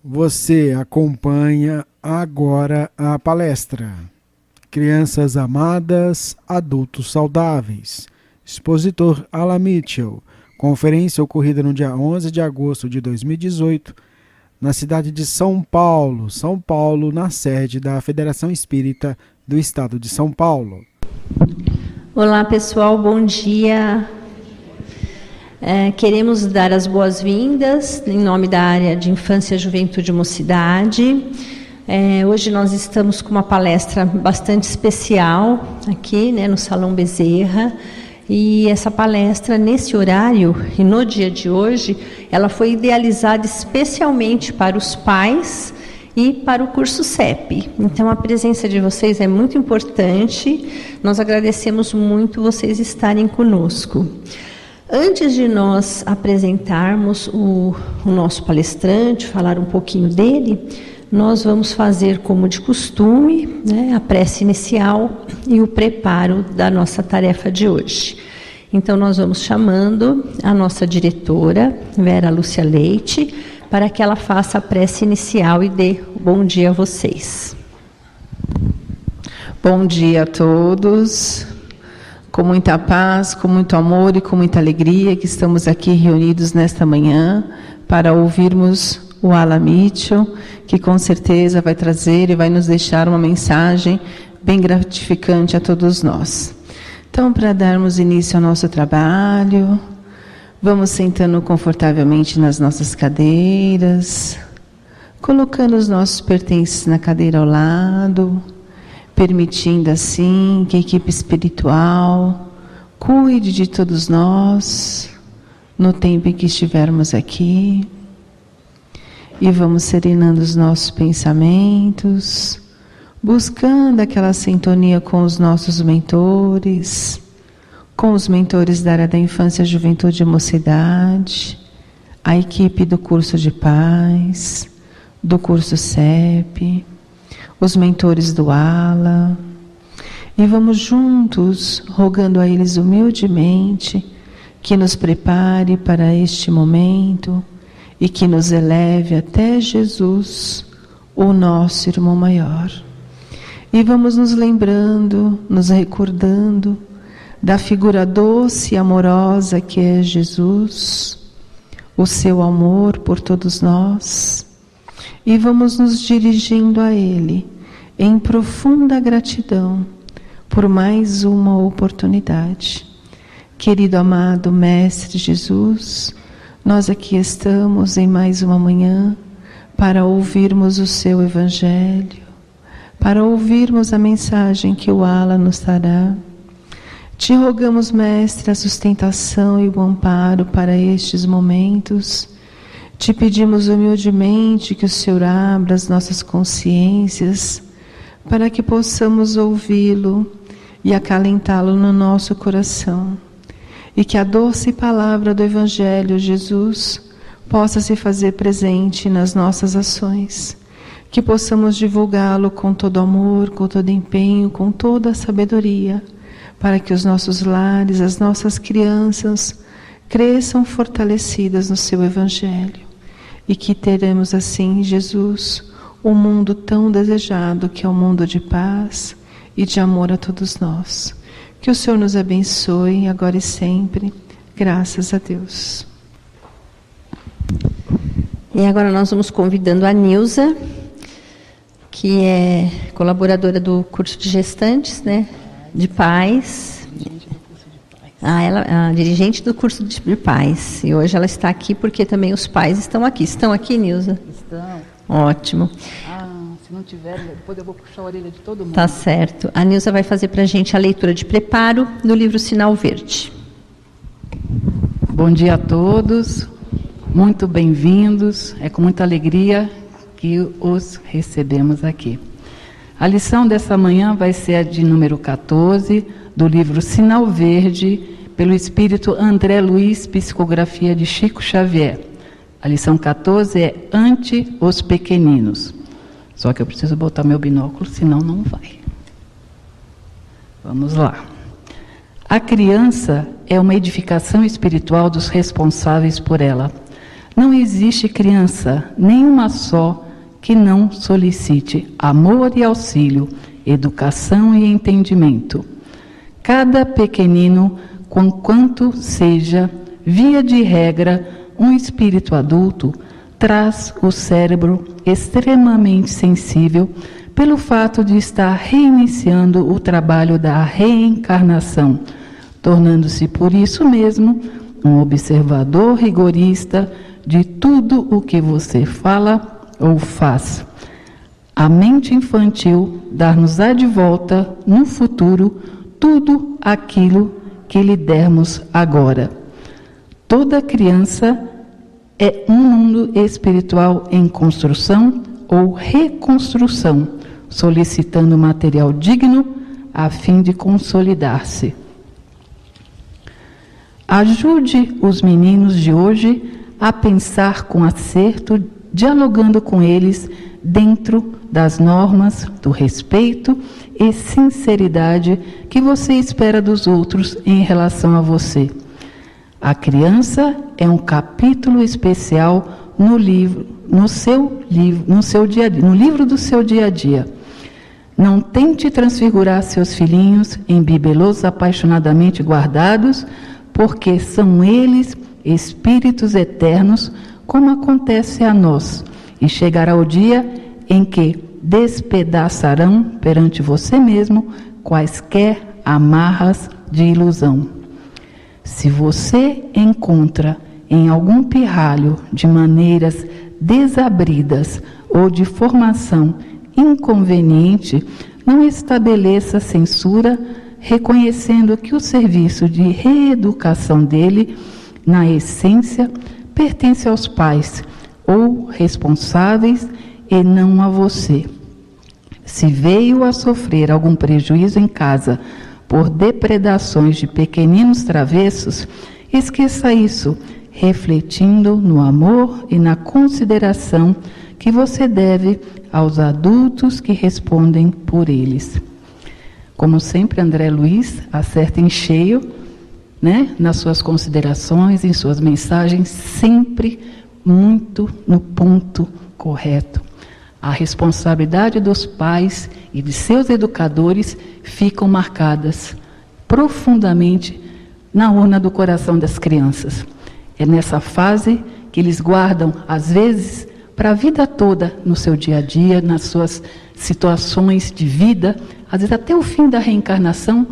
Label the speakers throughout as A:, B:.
A: Você acompanha agora a palestra Crianças Amadas, Adultos Saudáveis. Expositor Alan Mitchell. Conferência ocorrida no dia 11 de agosto de 2018, na cidade de São Paulo, na sede da Federação Espírita do Estado de São Paulo.
B: Olá pessoal, bom dia. Queremos dar as boas-vindas em nome da área de Infância, Juventude e Mocidade. Hoje nós estamos com uma palestra bastante especial aqui, no Salão Bezerra. E essa palestra, nesse horário e no dia de hoje, ela foi idealizada especialmente para os pais e para o curso CEP. Então a presença de vocês é muito importante. Nós agradecemos muito vocês estarem conosco. Antes de nós apresentarmos o nosso palestrante, falar um pouquinho dele, nós vamos fazer como de costume, a prece inicial e o preparo da nossa tarefa de hoje. Então nós vamos chamando a nossa diretora, Vera Lúcia Leite, para que ela faça a prece inicial e dê bom dia a vocês.
C: Bom dia a todos. Com muita paz, com muito amor e com muita alegria que estamos aqui reunidos nesta manhã para ouvirmos o Alan Mitchell, que com certeza vai trazer e vai nos deixar uma mensagem bem gratificante a todos nós. Então, para darmos início ao nosso trabalho, vamos sentando confortavelmente nas nossas cadeiras, colocando os nossos pertences na cadeira ao lado, permitindo assim que a equipe espiritual cuide de todos nós no tempo em que estivermos aqui. E vamos serenando os nossos pensamentos, buscando aquela sintonia com os nossos mentores, com os mentores da área da infância, juventude e mocidade, a equipe do curso de paz, do curso CEP, os mentores do ALA, e vamos juntos rogando a eles humildemente que nos prepare para este momento e que nos eleve até Jesus, o nosso irmão maior. E vamos nos lembrando, nos recordando da figura doce e amorosa que é Jesus, o seu amor por todos nós. E vamos nos dirigindo a Ele em profunda gratidão por mais uma oportunidade. Querido amado Mestre Jesus, nós aqui estamos em mais uma manhã para ouvirmos o seu Evangelho, para ouvirmos a mensagem que o Alan nos dará. Te rogamos, Mestre, a sustentação e o amparo para estes momentos. Te pedimos humildemente que o Senhor abra as nossas consciências para que possamos ouvi-lo e acalentá-lo no nosso coração. E que a doce palavra do Evangelho, Jesus, possa se fazer presente nas nossas ações. Que possamos divulgá-lo com todo amor, com todo empenho, com toda a sabedoria, para que os nossos lares, as nossas crianças, cresçam fortalecidas no seu Evangelho. E que teremos assim, Jesus, um mundo tão desejado que é o mundo de paz e de amor a todos nós. Que o Senhor nos abençoe agora e sempre. Graças a Deus.
B: E agora nós vamos convidando a Nilza, que é colaboradora do curso de gestantes, de pais. Ela é a dirigente do curso de pais. E hoje ela está aqui porque também os pais estão aqui. Estão aqui, Nilza?
D: Estão.
B: Ótimo.
D: Se não tiver, depois eu vou puxar a orelha de todo mundo.
B: Tá certo. A Nilza vai fazer para a gente a leitura de preparo do livro Sinal Verde.
D: Bom dia a todos. Muito bem-vindos. É com muita alegria que os recebemos aqui. A lição dessa manhã vai ser a de número 14, do livro Sinal Verde, pelo Espírito André Luiz, psicografia de Chico Xavier. A lição 14 é Ante os Pequeninos. Só que eu preciso botar meu binóculo, senão não vai. Vamos lá. A criança é uma edificação espiritual dos responsáveis por ela. Não existe criança, nenhuma só, que não solicite amor e auxílio, educação e entendimento. Cada pequenino, conquanto seja, via de regra, um espírito adulto, traz o cérebro extremamente sensível pelo fato de estar reiniciando o trabalho da reencarnação, tornando-se por isso mesmo um observador rigorista de tudo o que você fala ou faz. A mente infantil dar-nos-á de volta, no futuro, tudo aquilo que lhe dermos agora. Toda criança é um mundo espiritual em construção ou reconstrução, solicitando material digno a fim de consolidar-se. Ajude os meninos de hoje a pensar com acerto, dialogando com eles dentro das normas do respeito e sinceridade que você espera dos outros em relação a você. A criança é um capítulo especial no livro do seu dia a dia. Não tente transfigurar seus filhinhos em bibelôs apaixonadamente guardados, porque são eles espíritos eternos, como acontece a nós, e chegará o dia em que despedaçarão perante você mesmo quaisquer amarras de ilusão. Se você encontra em algum pirralho de maneiras desabridas ou de formação inconveniente, não estabeleça censura, reconhecendo que o serviço de reeducação dele, na essência, pertence aos pais ou responsáveis e não a você. Se veio a sofrer algum prejuízo em casa por depredações de pequeninos travessos, esqueça isso, refletindo no amor e na consideração que você deve aos adultos que respondem por eles. Como sempre, André Luiz acerta em cheio, nas suas considerações, em suas mensagens, sempre muito no ponto correto. A responsabilidade dos pais e de seus educadores ficam marcadas profundamente na urna do coração das crianças. É nessa fase que eles guardam, às vezes, para a vida toda, no seu dia a dia, nas suas situações de vida, às vezes até o fim da reencarnação,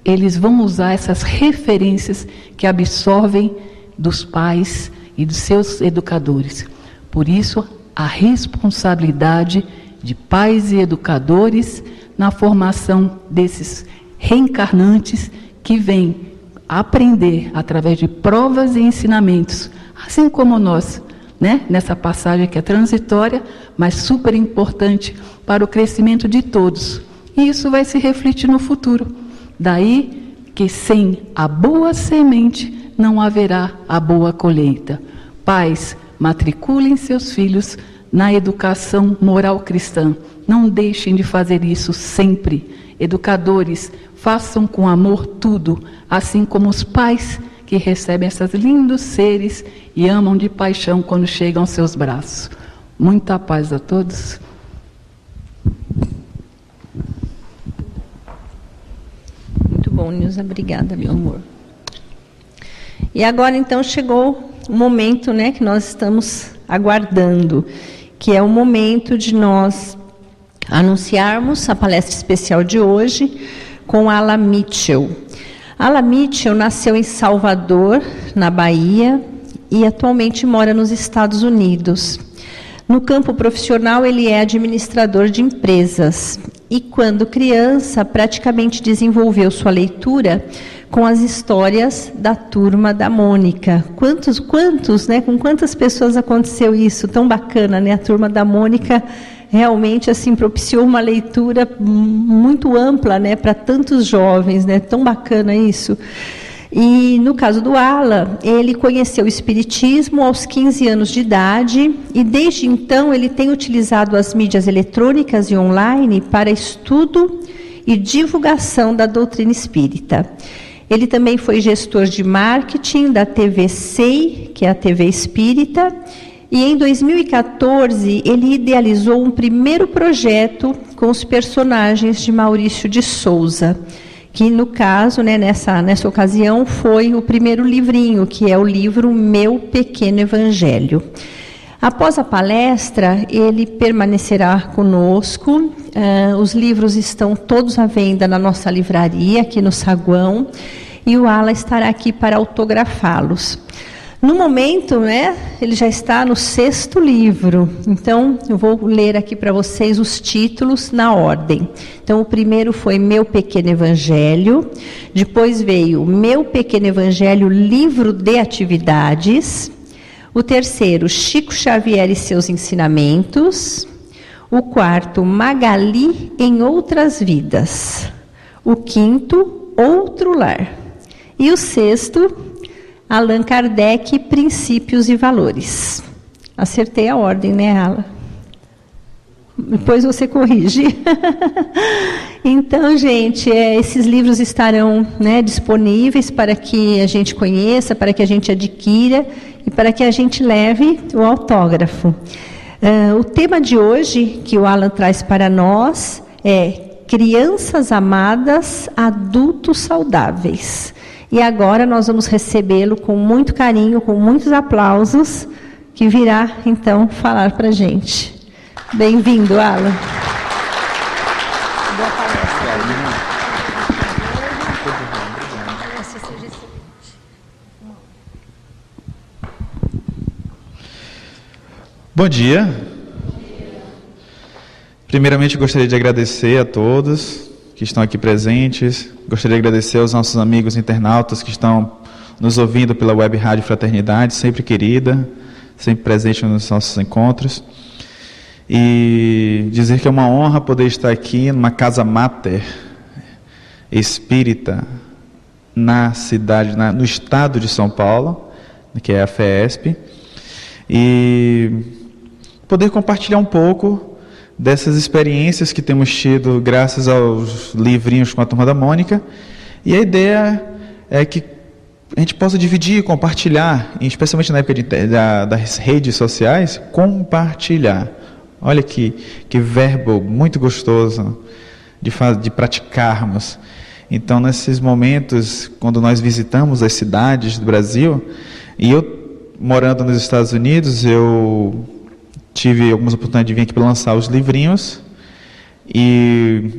D: eles vão usar essas referências que absorvem dos pais e dos seus educadores. Por isso, a responsabilidade de pais e educadores na formação desses reencarnantes que vêm aprender através de provas e ensinamentos, assim como nós, nessa passagem que é transitória, mas super importante para o crescimento de todos. E isso vai se refletir no futuro. Daí que sem a boa semente não haverá a boa colheita. Pais, matriculem seus filhos na educação moral cristã. Não deixem de fazer isso sempre. Educadores, façam com amor tudo, assim como os pais que recebem esses lindos seres e amam de paixão quando chegam aos seus braços. Muita paz a todos.
B: Muito bom, Nilza. Obrigada, meu amor. E agora, então, chegou o momento, que nós estamos aguardando, que é o momento de nós anunciarmos a palestra especial de hoje com Ala Mitchell. Ala Mitchell nasceu em Salvador, na Bahia, e atualmente mora nos Estados Unidos. No campo profissional, ele é administrador de empresas e, quando criança, praticamente desenvolveu sua leitura com as histórias da Turma da Mônica. Quantos, com quantas pessoas aconteceu isso? Tão bacana, A Turma da Mônica realmente assim propiciou uma leitura muito ampla, para tantos jovens, Tão bacana isso. E no caso do Ala, ele conheceu o Espiritismo aos 15 anos de idade e desde então ele tem utilizado as mídias eletrônicas e online para estudo e divulgação da doutrina espírita. Ele também foi gestor de marketing da TV SEI, que é a TV Espírita, e em 2014 ele idealizou um primeiro projeto com os personagens de Maurício de Souza, que no caso, né, nessa ocasião, foi o primeiro livrinho, que é o livro Meu Pequeno Evangelho. Após a palestra, ele permanecerá conosco. Os livros estão todos à venda na nossa livraria, aqui no saguão, e o Ala estará aqui para autografá-los. No momento, né, ele já está no 6º livro, então eu vou ler aqui para vocês os títulos na ordem. Então, o primeiro foi Meu Pequeno Evangelho, depois veio Meu Pequeno Evangelho, Livro de Atividades, o terceiro, Chico Xavier e seus ensinamentos, o quarto, Magali em outras vidas, o quinto, Outro Lar, e o sexto, Allan Kardec, Princípios e Valores. Acertei a ordem, né, Ala? Depois você corrige. Então, gente, esses livros estarão, né, disponíveis para que a gente conheça, para que a gente adquira e para que a gente leve o autógrafo. O tema de hoje que o Alan traz para nós é Crianças Amadas, Adultos Saudáveis. E agora nós vamos recebê-lo com muito carinho, com muitos aplausos, que virá, então, falar para a gente. Bem-vindo, Alan. Boa palestra.
E: Bom dia. Primeiramente, gostaria de agradecer a todos que estão aqui presentes. Gostaria de agradecer aos nossos amigos internautas que estão nos ouvindo pela Web Rádio Fraternidade, sempre querida, sempre presente nos nossos encontros. E dizer que é uma honra poder estar aqui numa casa máter espírita na cidade, no estado de São Paulo, que é a FESP, e poder compartilhar um pouco dessas experiências que temos tido graças aos livrinhos com a Turma da Mônica. E a ideia é que a gente possa dividir, compartilhar, especialmente na época das redes sociais, compartilhar. Olha que verbo muito gostoso de praticarmos. Então, nesses momentos, quando nós visitamos as cidades do Brasil, e eu, morando nos Estados Unidos, eu tive algumas oportunidades de vir aqui para lançar os livrinhos, e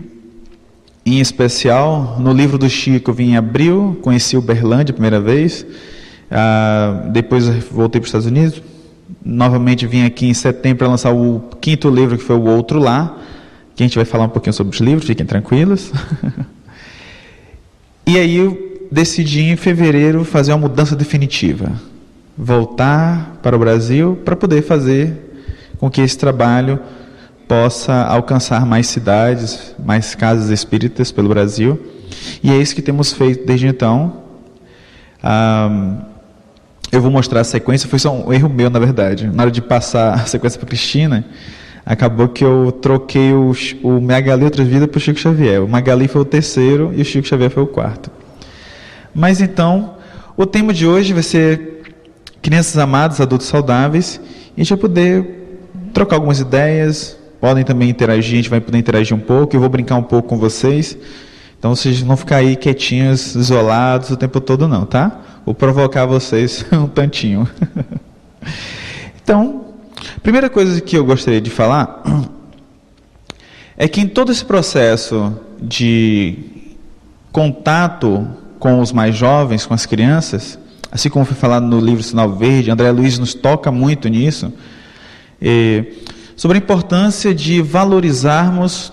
E: em especial no livro do Chico eu vim em abril, conheci Uberlândia a primeira vez, depois voltei para os Estados Unidos, novamente vim aqui em setembro para lançar o 5º livro, que foi o Outro Lar, que a gente vai falar um pouquinho sobre os livros, fiquem tranquilos. E aí eu decidi em fevereiro fazer uma mudança definitiva, voltar para o Brasil para poder fazer com que esse trabalho possa alcançar mais cidades, mais casas espíritas pelo Brasil. E é isso que temos feito desde então. Eu vou mostrar a sequência, foi só um erro meu, na verdade. Na hora de passar a sequência para a Cristina, acabou que eu troquei o Magali Outras Vidas para o Chico Xavier. O Magali foi o 3º e o Chico Xavier foi o 4º. Mas então, o tema de hoje vai ser Crianças Amadas, Adultos Saudáveis, e a gente vai poder trocar algumas ideias, podem também interagir, a gente vai poder interagir um pouco, eu vou brincar um pouco com vocês, então vocês não ficar aí quietinhos, isolados o tempo todo não, tá? Vou provocar vocês um tantinho. Então, a primeira coisa que eu gostaria de falar é que em todo esse processo de contato com os mais jovens, com as crianças, assim como foi falado no livro Sinal Verde, André Luiz nos toca muito nisso, sobre a importância de valorizarmos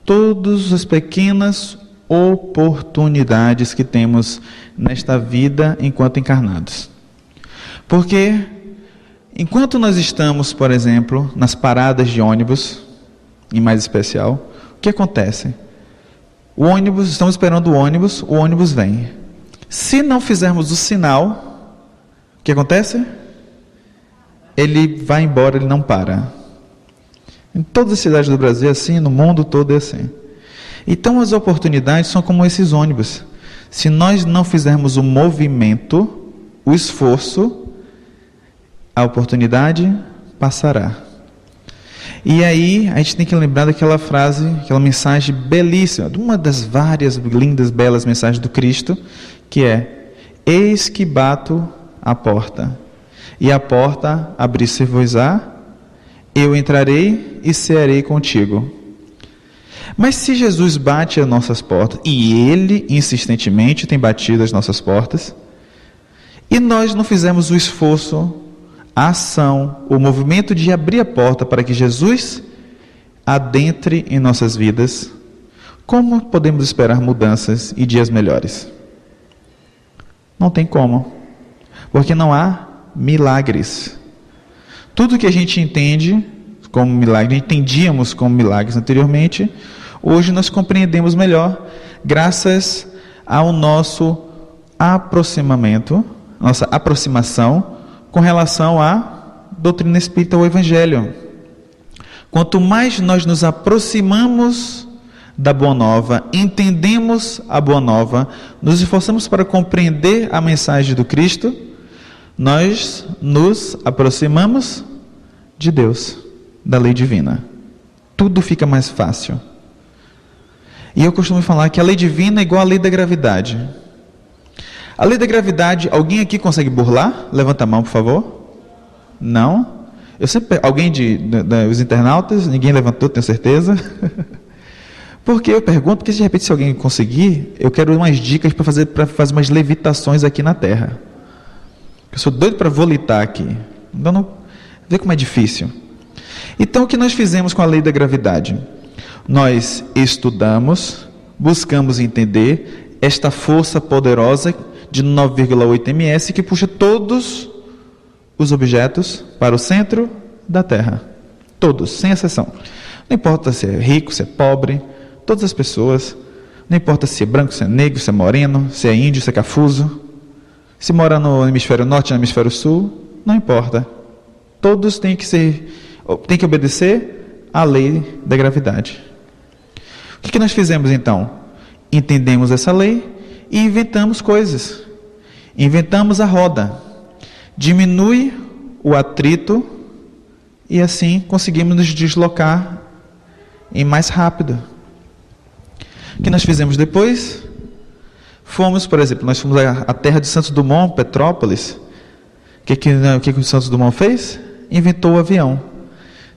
E: todas as pequenas oportunidades que temos nesta vida enquanto encarnados. Porque enquanto nós estamos, por exemplo, nas paradas de ônibus, em mais especial, o que acontece? O ônibus, estamos esperando o ônibus vem. Se não fizermos o sinal, o que acontece? Ele vai embora, ele não para. Em todas as cidades do Brasil é assim, no mundo todo é assim. Então as oportunidades são como esses ônibus. Se nós não fizermos o movimento, o esforço, a oportunidade passará. E aí a gente tem que lembrar daquela frase, aquela mensagem belíssima, uma das várias lindas, belas mensagens do Cristo, que é: eis que bato à porta, e a porta abrir-se-vos-á, eu entrarei e cearei contigo. Mas se Jesus bate às nossas portas, e Ele insistentemente tem batido às nossas portas, e nós não fizermos o esforço, a ação, o movimento de abrir a porta para que Jesus adentre em nossas vidas, como podemos esperar mudanças e dias melhores? Não tem como, porque não há milagres. Tudo que a gente entende como milagre, entendíamos como milagres anteriormente, hoje nós compreendemos melhor, graças ao nosso aproximamento, nossa aproximação com relação à doutrina espírita, ao Evangelho. Quanto mais nós nos aproximamos da Boa Nova, entendemos a Boa Nova, nos esforçamos para compreender a mensagem do Cristo, nós nos aproximamos de Deus, da lei divina. Tudo fica mais fácil. E eu costumo falar que a lei divina é igual à lei da gravidade. A lei da gravidade, alguém aqui consegue burlar? Levanta a mão, por favor. Não? Eu sempre, alguém dos internautas, ninguém levantou, tenho certeza. Porque eu pergunto, porque de repente se alguém conseguir, eu quero umas dicas para fazer umas levitações aqui na Terra. Eu sou doido para volitar aqui. Então, não, vê como é difícil. Então, o que nós fizemos com a lei da gravidade? Nós estudamos, buscamos entender esta força poderosa de 9,8 ms que puxa todos os objetos para o centro da Terra. Todos, sem exceção. Não importa se é rico, se é pobre, todas as pessoas. Não importa se é branco, se é negro, se é moreno, se é índio, se é cafuso. Se mora no hemisfério norte, no hemisfério sul, não importa. Todos têm que obedecer à lei da gravidade. O que nós fizemos então? Entendemos essa lei e inventamos coisas. Inventamos a roda. Diminui o atrito e assim conseguimos nos deslocar em mais rápido. O que nós fizemos depois? Fomos, por exemplo, nós fomos à terra de Santos Dumont, Petrópolis. O que o Santos Dumont fez? Inventou o avião.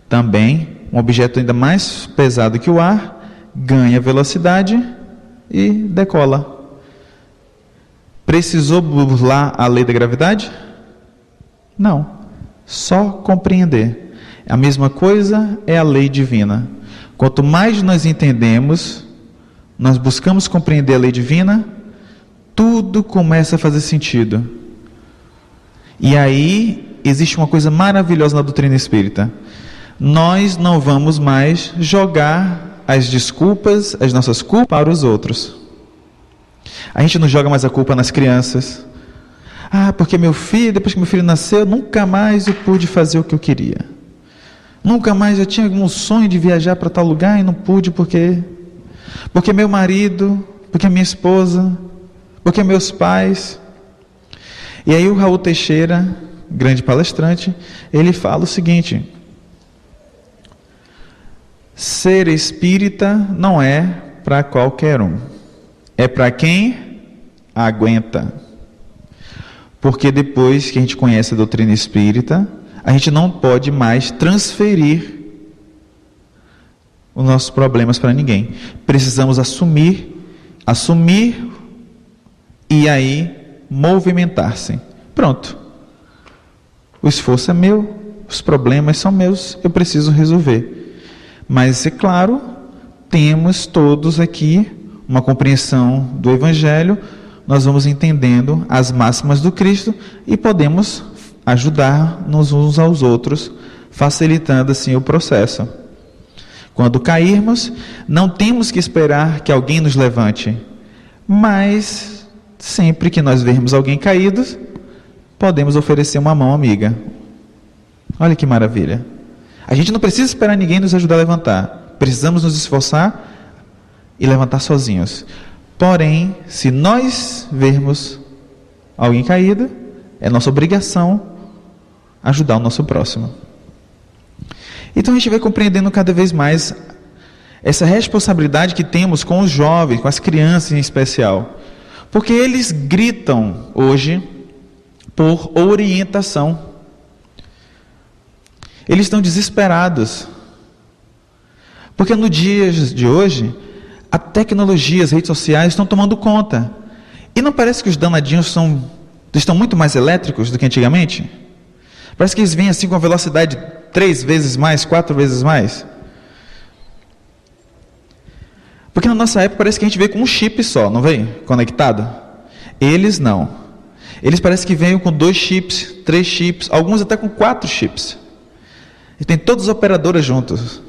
E: Também, um objeto ainda mais pesado que o ar, ganha velocidade e decola. Precisou burlar a lei da gravidade? Não. Só compreender. A mesma coisa é a lei divina. Quanto mais nós entendemos, nós buscamos compreender a lei divina, tudo começa a fazer sentido. E aí existe uma coisa maravilhosa na doutrina espírita. Nós não vamos mais jogar as desculpas, as nossas culpas para os outros. A gente não joga mais a culpa nas crianças. Porque meu filho, depois que meu filho nasceu, nunca mais eu pude fazer o que eu queria. Nunca mais eu tinha algum sonho de viajar para tal lugar e não pude porque meu marido, porque minha esposa, porque meus pais. E aí o Raul Teixeira, grande palestrante, ele fala o seguinte: ser espírita não é para qualquer um, é para quem aguenta. Porque depois que a gente conhece a doutrina espírita, a gente não pode mais transferir os nossos problemas para ninguém. Precisamos assumir e aí movimentar-se. Pronto. O esforço é meu, os problemas são meus, eu preciso resolver. Mas, é claro, temos todos aqui uma compreensão do Evangelho, nós vamos entendendo as máximas do Cristo e podemos ajudar-nos uns aos outros, facilitando assim o processo. Quando cairmos, não temos que esperar que alguém nos levante, mas sempre que nós vermos alguém caído, podemos oferecer uma mão amiga. Olha que maravilha. A gente não precisa esperar ninguém nos ajudar a levantar. Precisamos nos esforçar e levantar sozinhos. Porém, se nós vermos alguém caído, é nossa obrigação ajudar o nosso próximo. Então a gente vai compreendendo cada vez mais essa responsabilidade que temos com os jovens, com as crianças em especial. Porque eles gritam hoje por orientação. Eles estão desesperados. Porque no dia de hoje, a tecnologia, as redes sociais estão tomando conta. E não parece que os danadinhos estão muito mais elétricos do que antigamente? Parece que eles vêm assim com a velocidade 3 vezes mais, 4 vezes mais. Porque na nossa época parece que a gente veio com um chip só, não vem? Conectado. Eles não. Eles parecem que veio com 2 chips, 3 chips, alguns até com 4 chips. E tem todas as operadoras juntos.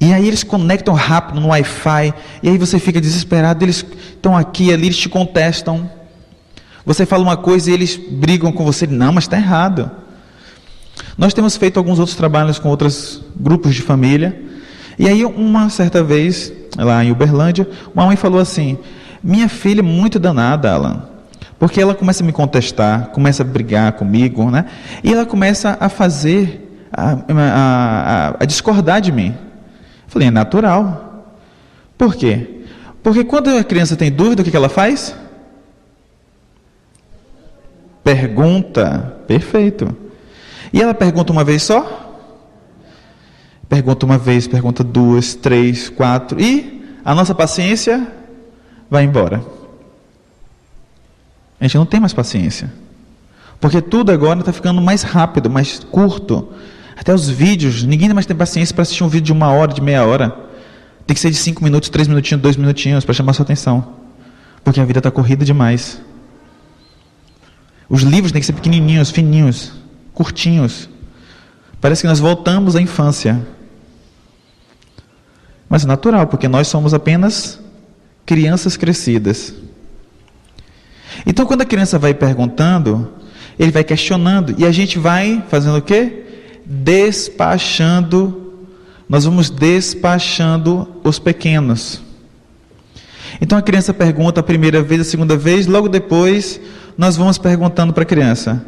E: E aí eles conectam rápido no Wi-Fi, e aí você fica desesperado, eles estão aqui, ali, eles te contestam. Você fala uma coisa e eles brigam com você, não, mas está errado. Nós temos feito alguns outros trabalhos com outros grupos de família, e aí uma certa vez, lá em Uberlândia, uma mãe falou assim, minha filha é muito danada, Alan, porque ela começa a me contestar, começa a brigar comigo, né? E ela começa a fazer, a discordar de mim. Eu falei, é natural. Por quê? Porque quando a criança tem dúvida, o que ela faz? Pergunta. Perfeito. E ela pergunta uma vez só? Pergunta uma vez, pergunta 2, 3, 4. E a nossa paciência vai embora. A gente não tem mais paciência. Porque tudo agora está ficando mais rápido, mais curto. Até os vídeos, ninguém mais tem paciência para assistir um vídeo de 1 hora, de meia hora. Tem que ser de 5 minutos, 3 minutinhos, 2 minutinhos para chamar sua atenção. Porque a vida está corrida demais. Os livros têm que ser pequenininhos, fininhos, curtinhos. Parece que nós voltamos à infância. Mas é natural, porque nós somos apenas crianças crescidas. Então, quando a criança vai perguntando, ele vai questionando, e a gente vai fazendo o quê? Despachando, nós vamos despachando os pequenos. Então a criança pergunta a primeira vez, a segunda vez, logo depois nós vamos perguntando para a criança,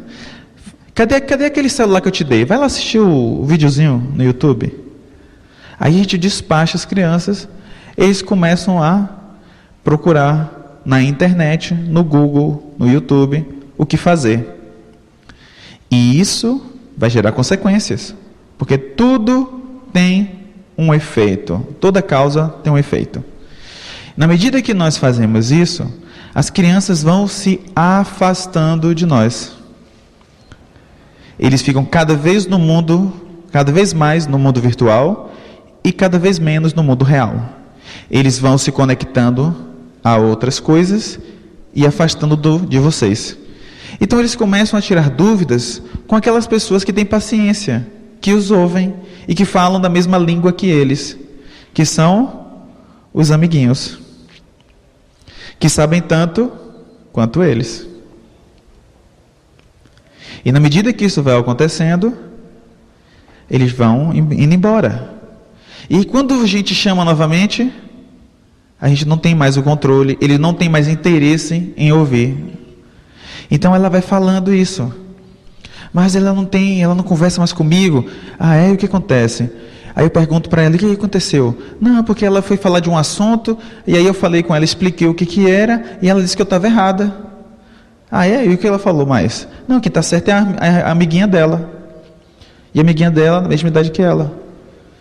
E: cadê aquele celular que eu te dei? Vai lá assistir o videozinho no YouTube. Aí a gente despacha as crianças, eles começam a procurar na internet, no Google, no YouTube, o que fazer. E isso vai gerar consequências, porque tudo tem um efeito, toda causa tem um efeito. Na medida que nós fazemos isso, as crianças vão se afastando de nós. Eles ficam cada vez mais no mundo virtual e cada vez menos no mundo real. Eles vão se conectando a outras coisas e afastando de vocês. Então eles começam a tirar dúvidas com aquelas pessoas que têm paciência, que os ouvem e que falam da mesma língua que eles, que são os amiguinhos, que sabem tanto quanto eles. E na medida que isso vai acontecendo, eles vão indo embora. E quando a gente chama novamente, a gente não tem mais o controle, ele não tem mais interesse em ouvir. Então ela vai falando isso. Mas ela não conversa mais comigo. E o que acontece? Aí eu pergunto para ela, o que aconteceu? Não, porque ela foi falar de um assunto, e aí eu falei com ela, expliquei o que era, e ela disse que eu estava errada. E o que ela falou mais? Não, quem está certo é a amiguinha dela. E a amiguinha dela, na mesma idade que ela.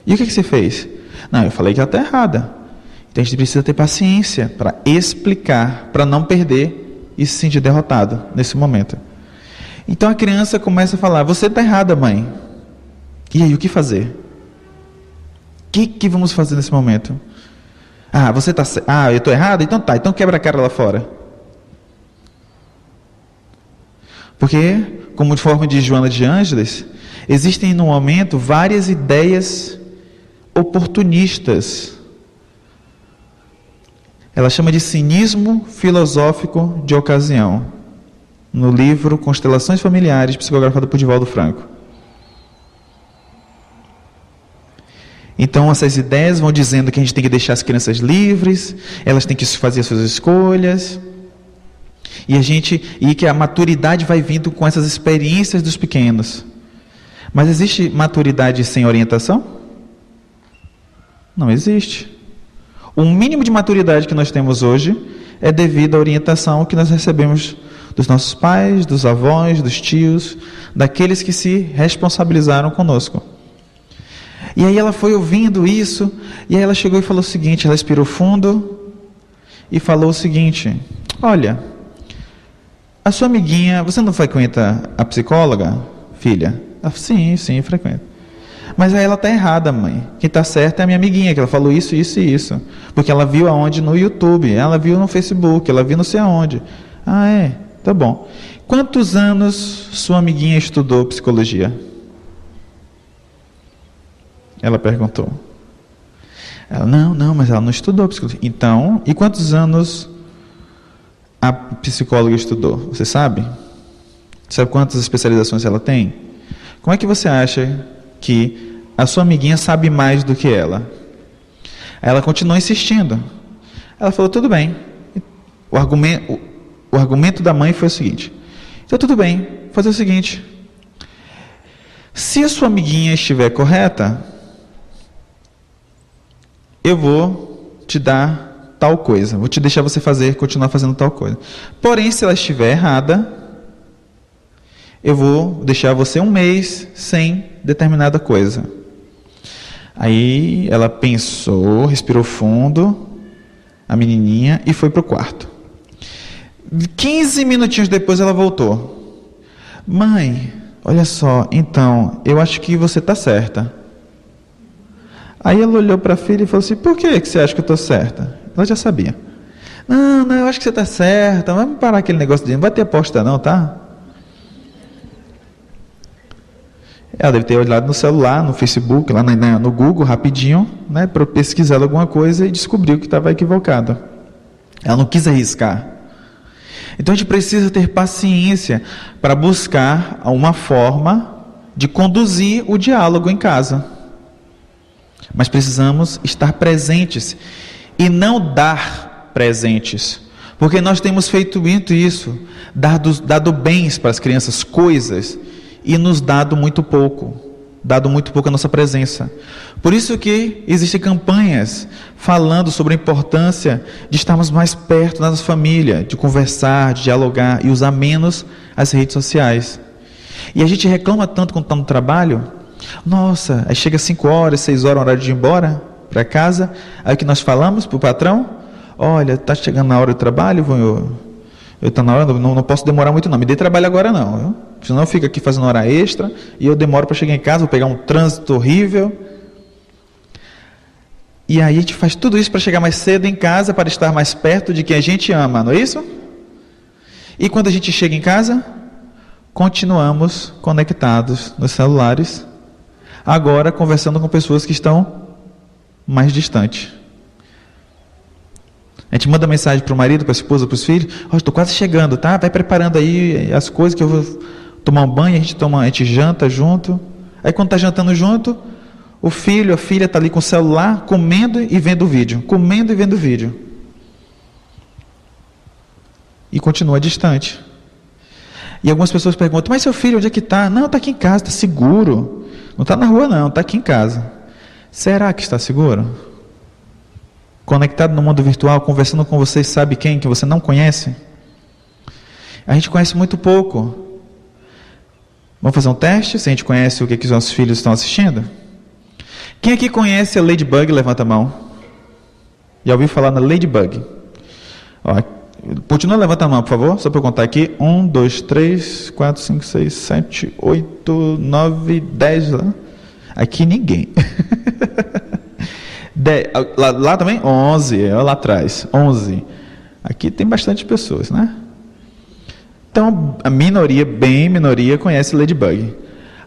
E: E o que você fez? Não, eu falei que ela está errada. Então a gente precisa ter paciência para explicar, para não perder e se sentir derrotado nesse momento. Então a criança começa a falar, você está errada, mãe. E aí, o que fazer? O que vamos fazer nesse momento? Você está... eu estou errada? Então tá, então quebra a cara lá fora. Porque, como de forma de Joana de Ângeles, existem no momento várias ideias oportunistas. Ela chama de cinismo filosófico de ocasião, no livro Constelações Familiares, psicografado por Divaldo Franco. Então essas ideias vão dizendo que a gente tem que deixar as crianças livres, elas têm que fazer as suas escolhas, e que a maturidade vai vindo com essas experiências dos pequenos. Mas existe maturidade sem orientação? Não existe. O mínimo de maturidade que nós temos hoje é devido à orientação que nós recebemos dos nossos pais, dos avós, dos tios, daqueles que se responsabilizaram conosco. E aí ela foi ouvindo isso, e aí ela chegou e falou o seguinte, ela respirou fundo e falou o seguinte: olha, a sua amiguinha, você não frequenta a psicóloga, filha? Ela falou, sim, frequento. Mas aí ela está errada, mãe. Quem está certa é a minha amiguinha, que ela falou isso, isso e isso. Porque ela viu aonde? No YouTube, ela viu no Facebook, ela viu não sei aonde. Ah, é? Tá bom. Quantos anos sua amiguinha estudou psicologia? Ela perguntou. Ela, não, mas ela não estudou psicologia. Então, e quantos anos a psicóloga estudou? Você sabe? Sabe quantas especializações ela tem? Como é que você acha que a sua amiguinha sabe mais do que ela? Ela continuou insistindo. Ela falou, tudo bem. O argumento da mãe foi o seguinte: então tudo bem, vou fazer o seguinte. Se a sua amiguinha estiver correta, eu vou te dar tal coisa. Vou te deixar você continuar fazendo tal coisa. Porém, se ela estiver errada, eu vou deixar você 1 mês sem determinada coisa. Aí ela pensou, respirou fundo, a menininha, e foi para o quarto. 15 minutinhos depois ela voltou. Mãe, olha só, então, eu acho que você está certa. Aí ela olhou para a filha e falou assim, por que você acha que eu estou certa? Ela já sabia. Não, eu acho que você está certa, vamos parar aquele negócio de não vai ter aposta não, tá? Ela deve ter olhado no celular, no Facebook, lá no Google, rapidinho, né, para pesquisar alguma coisa e descobriu que estava equivocada. Ela não quis arriscar. Então a gente precisa ter paciência para buscar uma forma de conduzir o diálogo em casa. Mas precisamos estar presentes e não dar presentes. Porque nós temos feito muito isso, dado bens para as crianças, coisas, e nos dado muito pouco a nossa presença. Por isso que existem campanhas falando sobre a importância de estarmos mais perto da nossa família, de conversar, de dialogar e usar menos as redes sociais. E a gente reclama tanto quando está no trabalho, nossa, aí chega 5 horas, 6 horas, horário de ir embora para casa, aí o que nós falamos para o patrão? Olha, está chegando na hora do trabalho, eu estou na hora, não posso demorar muito não, me dê trabalho agora não, viu? Senão eu fico aqui fazendo hora extra e eu demoro para chegar em casa, vou pegar um trânsito horrível. E aí a gente faz tudo isso para chegar mais cedo em casa, para estar mais perto de quem a gente ama, não é isso? E quando a gente chega em casa, continuamos conectados nos celulares, agora conversando com pessoas que estão mais distantes. A gente manda mensagem para o marido, para a esposa, para os filhos, estou quase chegando, tá? Vai preparando aí as coisas que eu vou tomar um banho, a gente janta junto. Aí quando está jantando junto, o filho, a filha está ali com o celular, comendo e vendo vídeo. E continua distante. E algumas pessoas perguntam, mas seu filho onde é que está? Não, está aqui em casa, está seguro. Não está na rua não, está aqui em casa. Será que está seguro? Conectado no mundo virtual, conversando com vocês, sabe quem que você não conhece? A gente conhece muito pouco. Vamos fazer um teste, se a gente conhece o que os nossos filhos estão assistindo? Quem aqui conhece a Ladybug? Levanta a mão. Já ouviu falar na Ladybug? Ó, continua, levanta a mão, por favor, só para eu contar aqui. 1, 2, 3, 4, 5, 6, 7, 8, 9, 10. Aqui ninguém. Lá também? 11, lá atrás. 11. Aqui tem bastante pessoas, né? Então, a minoria, bem minoria, conhece Ladybug.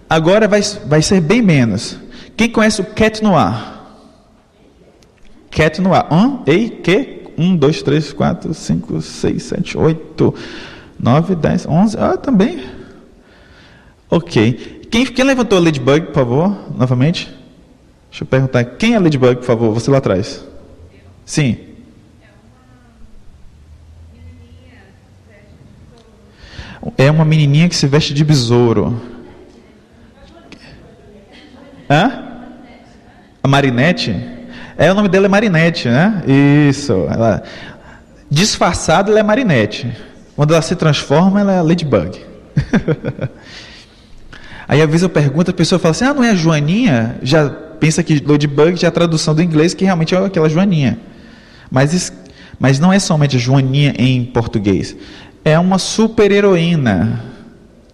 E: Agora vai ser bem menos. Quem conhece o Cat Noir? Cat Noir. Que? 1, 2, 3, 4, 5, 6, 7, 8, 9, 10, 11. Também. Ok. Quem levantou a Ladybug, por favor, novamente? Deixa eu perguntar, quem é a Ladybug, por favor? Você lá atrás. Sim. É uma menininha que se veste de besouro. Hã? A Marinette? O nome dela é Marinette, né? Isso. Ela, disfarçada, ela é Marinette. Quando ela se transforma, ela é a Ladybug. Aí às vezes eu pergunto, a pessoa fala assim, não é a Joaninha? Já pensa que Ladybug já é a tradução do inglês, que realmente é aquela Joaninha. Mas não é somente a Joaninha em português. É uma super heroína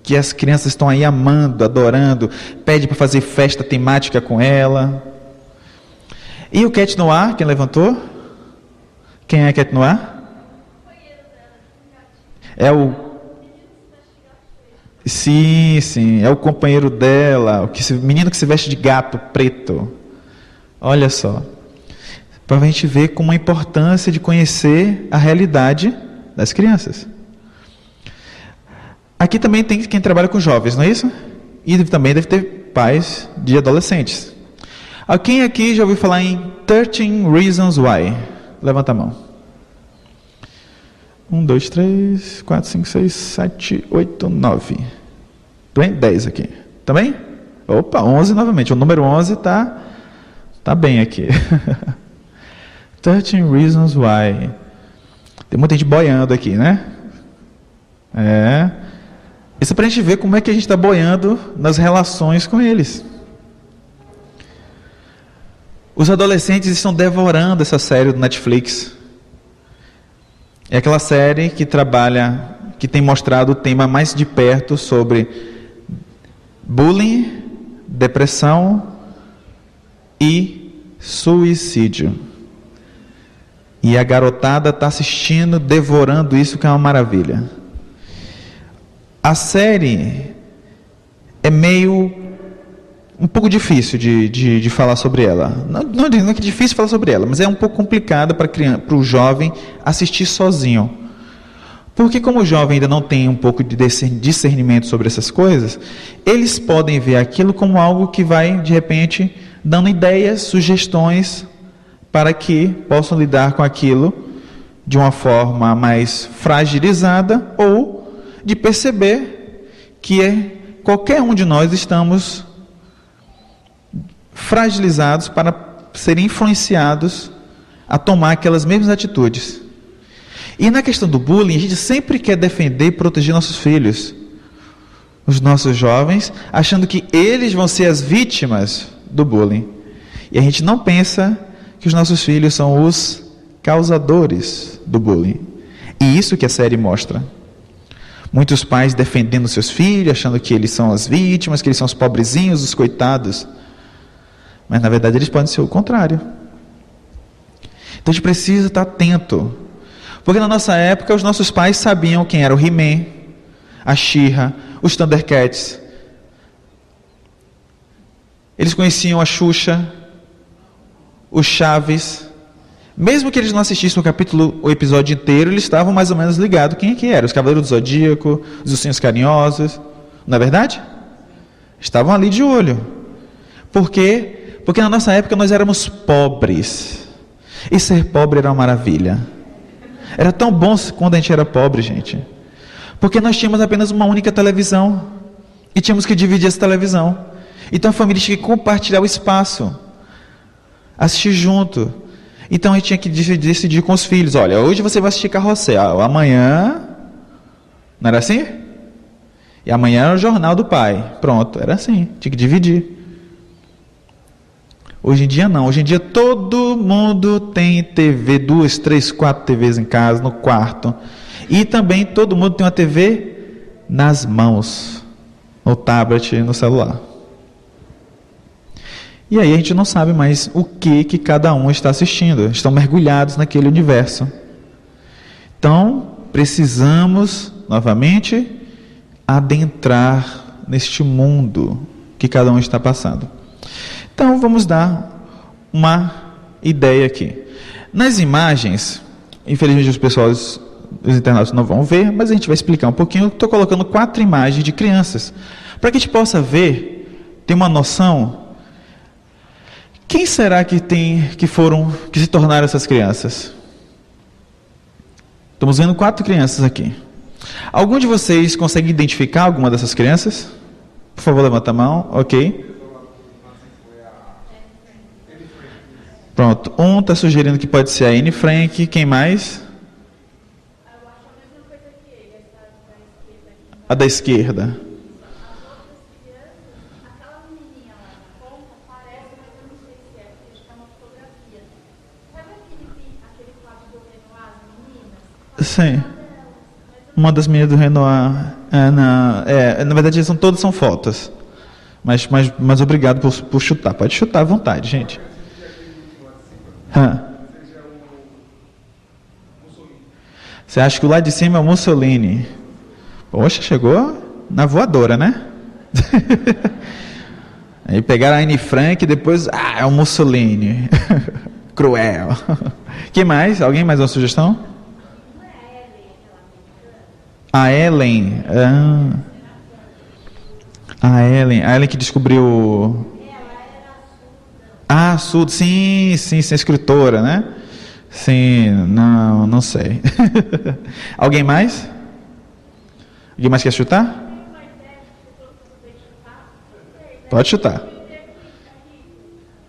E: que as crianças estão aí amando, adorando, pede para fazer festa temática com ela. E o Cat Noir, quem levantou? Quem é Cat Noir? É o... Sim, é o companheiro dela, o menino que se veste de gato preto. Olha só. Para a gente ver como a importância de conhecer a realidade das crianças. Aqui também tem quem trabalha com jovens, não é isso? E também deve ter pais de adolescentes. Quem aqui já ouviu falar em 13 Reasons Why? Levanta a mão. 1, 2, 3, 4, 5, 6, 7, 8, 9. Bem, 10 aqui. Também? Opa, 11 novamente. O número 11 tá bem aqui. 13 Reasons Why. Tem muita gente boiando aqui, né? Isso é para a gente ver como é que a gente está boiando nas relações com eles. Os adolescentes estão devorando essa série do Netflix. É aquela série que tem mostrado o tema mais de perto sobre bullying, depressão e suicídio. E a garotada está assistindo, devorando isso, que é uma maravilha. A série é um pouco difícil de falar sobre ela. Não é que é difícil falar sobre ela, mas é um pouco complicada para o jovem assistir sozinho. Porque como o jovem ainda não tem um pouco de discernimento sobre essas coisas, eles podem ver aquilo como algo que vai, de repente, dando ideias, sugestões, para que possam lidar com aquilo de uma forma mais fragilizada, ou de perceber que qualquer um de nós estamos fragilizados para serem influenciados a tomar aquelas mesmas atitudes. E na questão do bullying, a gente sempre quer defender e proteger nossos filhos, os nossos jovens, achando que eles vão ser as vítimas do bullying. E a gente não pensa que os nossos filhos são os causadores do bullying. E isso que a série mostra. Muitos pais defendendo seus filhos, achando que eles são as vítimas, que eles são os pobrezinhos, os coitados. Mas na verdade eles podem ser o contrário. Então a gente precisa estar atento. Porque na nossa época os nossos pais sabiam quem era o He-Man, a She-Ra, os Thundercats. Eles conheciam a Xuxa, o Chaves. Mesmo que eles não assistissem o episódio inteiro, eles estavam mais ou menos ligados quem é que era. Os Cavaleiros do Zodíaco, os Ursinhos Carinhosos. Não é verdade? Estavam ali de olho. Por quê? Porque na nossa época nós éramos pobres. E ser pobre era uma maravilha. Era tão bom quando a gente era pobre, gente. Porque nós tínhamos apenas uma única televisão. E tínhamos que dividir essa televisão. Então a família tinha que compartilhar o espaço. Assistir junto. Então a gente tinha que decidir com os filhos. Olha, hoje você vai assistir Carrossel. Amanhã... Não era assim? E amanhã era o Jornal do Pai. Pronto, era assim. Tinha que dividir. Hoje em dia não. Hoje em dia todo mundo tem TV, 2, 3, 4 TVs em casa, no quarto. E também todo mundo tem uma TV nas mãos. No tablet, no celular. E aí a gente não sabe mais o que cada um está assistindo. Estão mergulhados naquele universo. Então, precisamos, novamente, adentrar neste mundo que cada um está passando. Então, vamos dar uma ideia aqui. Nas imagens, infelizmente os internautas não vão ver, mas a gente vai explicar um pouquinho. Estou colocando 4 imagens de crianças, para que a gente possa ver, ter uma noção Quem será que se tornaram essas crianças? Estamos vendo 4 crianças aqui. Algum de vocês consegue identificar alguma dessas crianças? Por favor, levanta a mão. Ok. Pronto. Um está sugerindo que pode ser a Anne Frank. Quem mais? A da esquerda. Sim. Uma das meninas do Renoir. Na verdade, todas são fotos. Mas obrigado por chutar. Pode chutar à vontade, gente. Você acha que o lá de cima é o Mussolini? Poxa, chegou na voadora, né? Aí pegaram a Anne Frank e depois... é o Mussolini. Cruel. Quem mais? Alguém mais uma sugestão? A Ellen. A Ellen que descobriu... surda. Sim, escritora, né? Sim, não sei. Alguém mais? Alguém mais quer chutar? Pode chutar.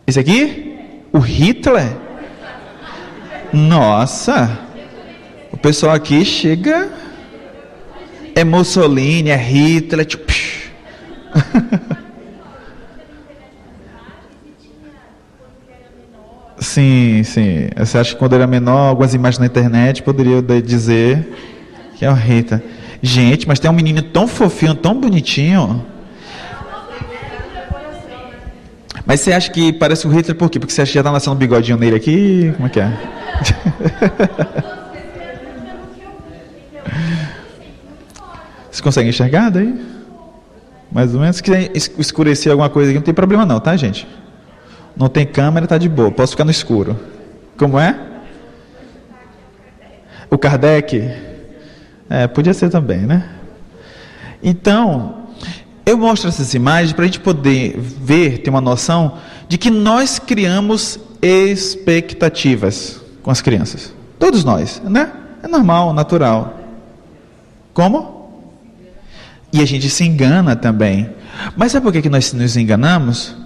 E: Esse aqui? O Hitler? Nossa! O pessoal aqui chega... É Mussolini, é Hitler... Tipo... Sim. Você acha que quando era menor, algumas imagens na internet poderiam dizer que é o Rita. Gente, mas tem um menino tão fofinho, tão bonitinho. Mas você acha que parece o Hitler por quê? Porque você acha que já está nascendo um bigodinho nele aqui? Como é que é? Você consegue enxergar daí? Mais ou menos. Se quiser escurecer alguma coisa aqui, não tem problema não, tá, gente? Não tem câmera, tá de boa. Posso ficar no escuro. Como é? O Kardec? Podia ser também, né? Então, eu mostro essas imagens para a gente poder ver, ter uma noção de que nós criamos expectativas com as crianças. Todos nós, né? É normal, natural. Como? E a gente se engana também. Mas sabe por que nós nos enganamos?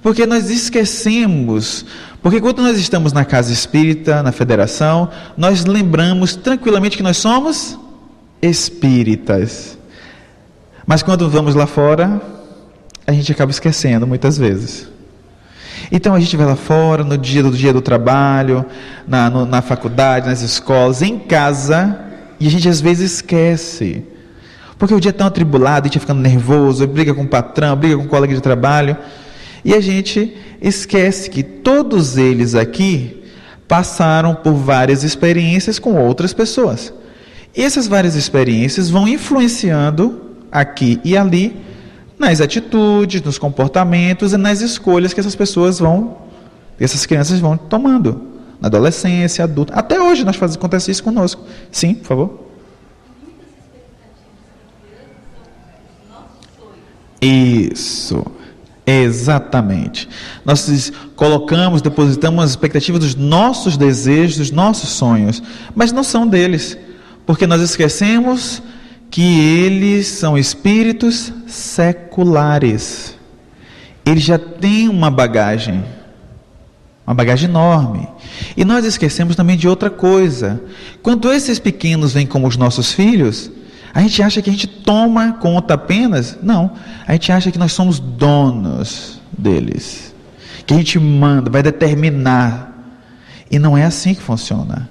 E: Porque nós esquecemos, porque quando nós estamos na casa espírita, na federação, nós lembramos tranquilamente que nós somos espíritas. Mas quando vamos lá fora, a gente acaba esquecendo muitas vezes. Então a gente vai lá fora, no dia do trabalho, na faculdade, nas escolas, em casa, e a gente às vezes esquece. Porque o dia é tão atribulado, a gente vai ficando nervoso, briga com o patrão, briga com o colega de trabalho. E a gente esquece que todos eles aqui passaram por várias experiências com outras pessoas. E essas várias experiências vão influenciando aqui e ali nas atitudes, nos comportamentos e nas escolhas que essas crianças vão tomando. Na adolescência, adulta. Até hoje acontece isso conosco. Sim, por favor. Isso. Exatamente. Nós depositamos as expectativas dos nossos desejos, dos nossos sonhos, mas não são deles, porque nós esquecemos que eles são espíritos seculares. Eles já têm uma bagagem enorme. E nós esquecemos também de outra coisa. Quando esses pequenos vêm como os nossos filhos, a gente acha que a gente toma conta apenas. Não, a gente acha que nós somos donos deles, que a gente manda, vai determinar. E não é assim que funciona,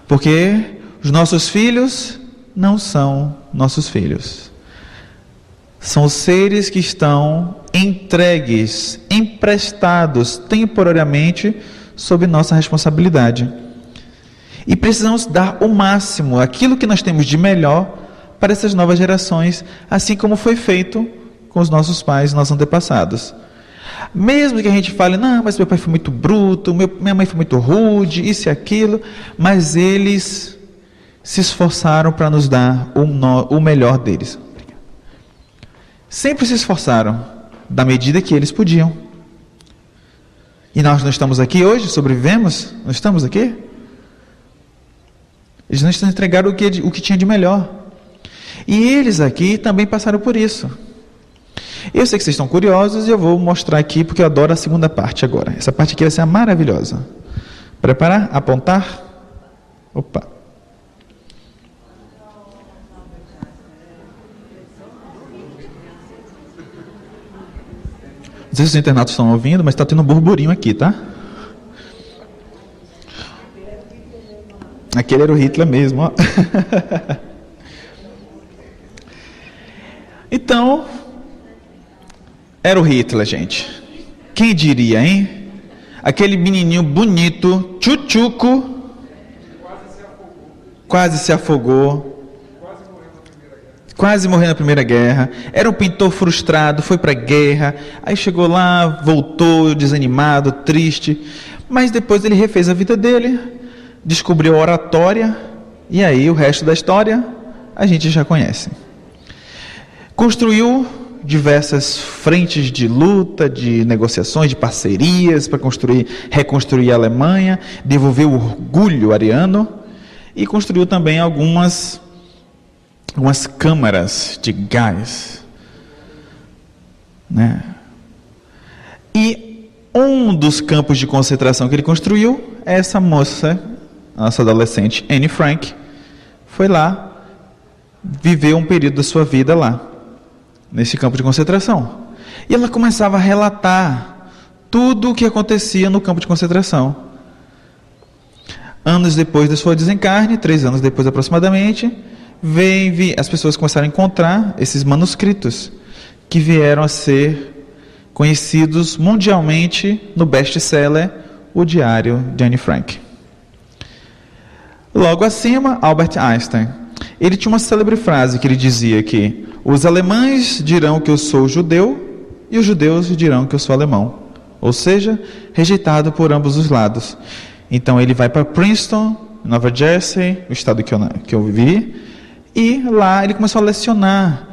E: porque os nossos filhos não são nossos filhos. São seres que estão entregues, emprestados temporariamente sob nossa responsabilidade. E precisamos dar o máximo, aquilo que nós temos de melhor para essas novas gerações, assim como foi feito com os nossos pais, nossos antepassados. Mesmo que a gente fale, não, mas meu pai foi muito bruto, minha mãe foi muito rude, isso e aquilo, mas eles se esforçaram para nos dar o melhor deles. Sempre se esforçaram, da medida que eles podiam. E nós não estamos aqui hoje? Sobrevivemos? Não estamos aqui? Eles não estão entregando o que tinha de melhor. E eles aqui também passaram por isso. Eu sei que vocês estão curiosos e eu vou mostrar aqui, porque eu adoro a segunda parte agora. Essa parte aqui vai ser maravilhosa. Preparar? Apontar? Opa! Não sei se os internautas estão ouvindo, mas está tendo um burburinho aqui, tá? Aquele era o Hitler mesmo, ó. Então, era o Hitler, gente. Quem diria, hein? Aquele menininho bonito, tchutchuco, quase se afogou. Quase morreu na Primeira Guerra. Era um pintor frustrado, foi para a guerra, aí chegou lá, voltou desanimado, triste, mas depois ele refez a vida dele, descobriu a oratória, e aí o resto da história a gente já conhece. Construiu diversas frentes de luta, de negociações, de parcerias para reconstruir a Alemanha, devolver o orgulho ariano, e construiu também algumas câmaras de gás, né? E um dos campos de concentração que ele construiu, essa moça, nossa adolescente Anne Frank, foi lá, viveu um período da sua vida lá, nesse campo de concentração. E ela começava a relatar tudo o que acontecia no campo de concentração. Anos depois da sua desencarne, 3 anos depois aproximadamente, as pessoas começaram a encontrar esses manuscritos que vieram a ser conhecidos mundialmente no best-seller O Diário de Anne Frank. Logo acima, Albert Einstein. Ele tinha uma célebre frase que ele dizia que os alemães dirão que eu sou judeu e os judeus dirão que eu sou alemão. Ou seja, rejeitado por ambos os lados. Então ele vai para Princeton, Nova Jersey, o estado que eu vivi, e lá ele começou a lecionar,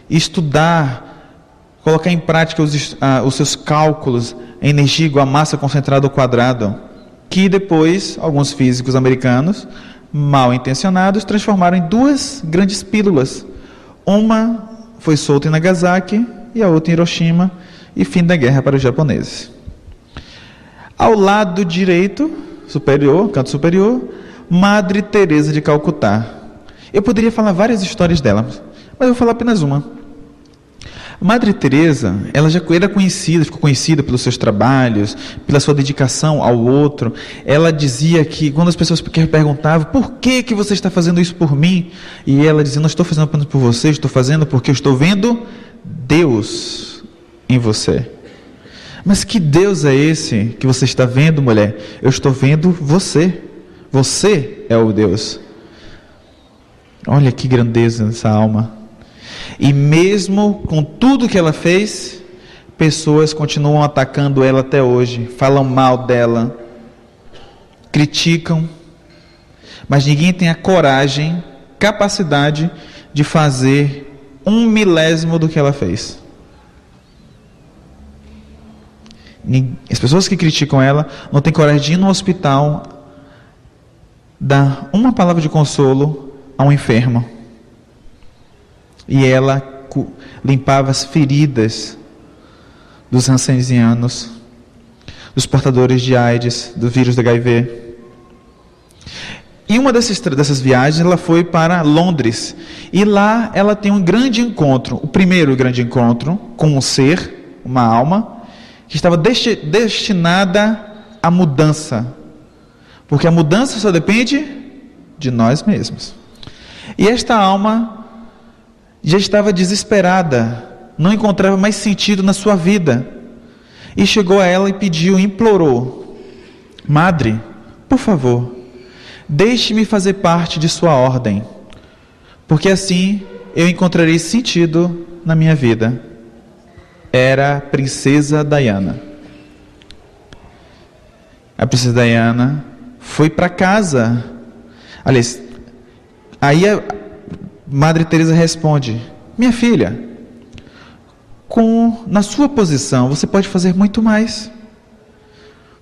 E: estudar, colocar em prática os seus cálculos, a energia igual a massa concentrada ao quadrado, que depois alguns físicos americanos, mal intencionados, transformaram em 2 grandes pílulas. Uma foi solta em Nagasaki e a outra em Hiroshima, e fim da guerra para os japoneses. Ao lado direito, canto superior, Madre Teresa de Calcutá. Eu poderia falar várias histórias dela, mas eu vou falar apenas uma. Madre Teresa, ela já era conhecida, ficou conhecida pelos seus trabalhos, pela sua dedicação ao outro. Ela dizia que quando as pessoas perguntavam, por que você está fazendo isso por mim? E ela dizia, não estou fazendo apenas por você, estou fazendo porque eu estou vendo Deus em você. Mas que Deus é esse que você está vendo, mulher? Eu estou vendo você. Você é o Deus. Olha que grandeza dessa alma. E mesmo com tudo que ela fez, pessoas continuam atacando ela até hoje, falam mal dela, criticam, mas ninguém tem a coragem, capacidade de fazer 1/1000 do que ela fez. As pessoas que criticam ela não têm coragem de ir no hospital, dar uma palavra de consolo a um enfermo. E ela limpava as feridas dos hanseníanos, dos portadores de AIDS, do vírus do HIV. E uma dessas viagens, ela foi para Londres. E lá ela tem um grande encontro, o primeiro grande encontro com um ser, uma alma, que estava destinada à mudança. Porque a mudança só depende de nós mesmos. E esta alma já estava desesperada, não encontrava mais sentido na sua vida. E chegou a ela e pediu, implorou: Madre, por favor, deixe-me fazer parte de sua ordem, porque assim eu encontrarei sentido na minha vida. Era a princesa Diana. A princesa Diana foi para casa. Aliás, aí a Madre Teresa responde: minha filha, na sua posição você pode fazer muito mais.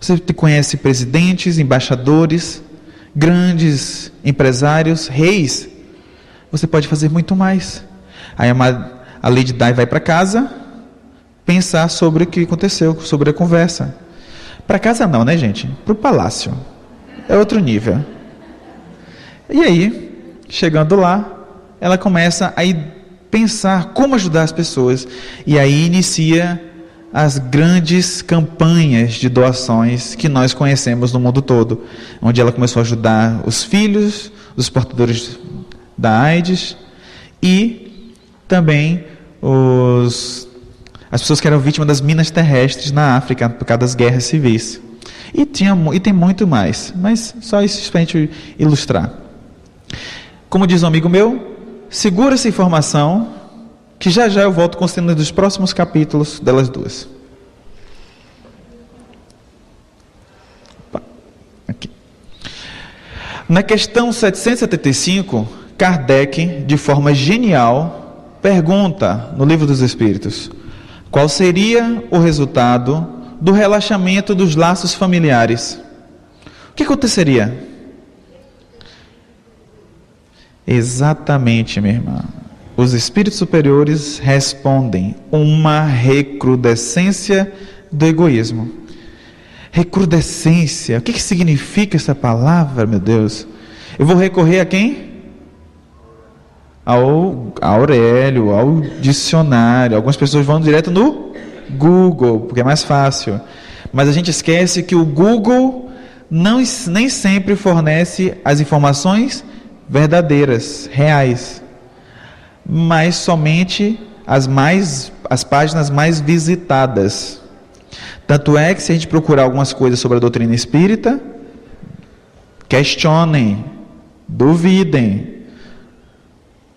E: Você conhece presidentes, embaixadores, grandes empresários, reis. Você pode fazer muito mais. Aí a Lady Di vai para casa pensar sobre o que aconteceu, sobre a conversa. Para casa não, né, gente? Para o palácio. É outro nível. E aí, chegando lá, ela começa a pensar como ajudar as pessoas. E aí inicia as grandes campanhas de doações que nós conhecemos no mundo todo, onde ela começou a ajudar os filhos dos portadores da AIDS e também as pessoas que eram vítimas das minas terrestres na África por causa das guerras civis. E tem muito mais, mas só isso para a gente ilustrar. Como diz um amigo meu, segura essa informação, que já já eu volto com os temas dos próximos capítulos delas duas. Aqui. Na questão 775, Kardec, de forma genial, pergunta no Livro dos Espíritos: qual seria o resultado do relaxamento dos laços familiares? O que aconteceria? Exatamente, minha irmã. Os espíritos superiores respondem: uma recrudescência do egoísmo. Recrudescência, o que significa essa palavra, meu Deus? Eu vou recorrer a quem? Ao Aurélio, ao dicionário. Algumas pessoas vão direto no Google, porque é mais fácil. Mas a gente esquece que o Google nem sempre fornece as informações verdadeiras, reais, mas somente as páginas mais visitadas. Tanto é que, se a gente procurar algumas coisas sobre a doutrina espírita, questionem, duvidem,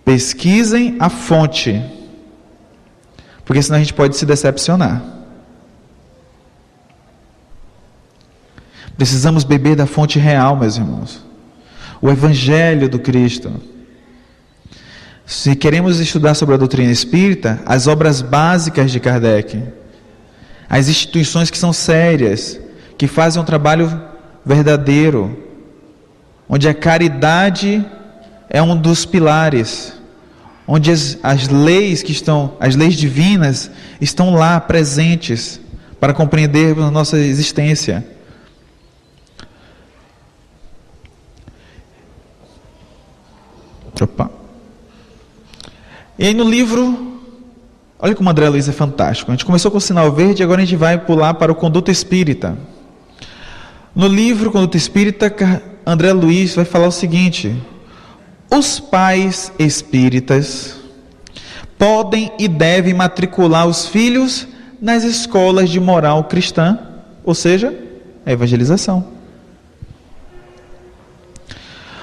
E: pesquisem a fonte, porque senão a gente pode se decepcionar. Precisamos beber da fonte real, meus irmãos, o Evangelho do Cristo. Se queremos estudar sobre a doutrina espírita, as obras básicas de Kardec, as instituições que são sérias, que fazem um trabalho verdadeiro, onde a caridade é um dos pilares, onde as leis as leis divinas estão lá presentes para compreender a nossa existência. Opa. E aí no livro, olha como André Luiz é fantástico. A gente começou com o sinal verde, agora a gente vai pular para o Conduta Espírita. No livro Conduta Espírita, André Luiz vai falar o seguinte: os pais espíritas podem e devem matricular os filhos nas escolas de moral cristã, ou seja, a evangelização.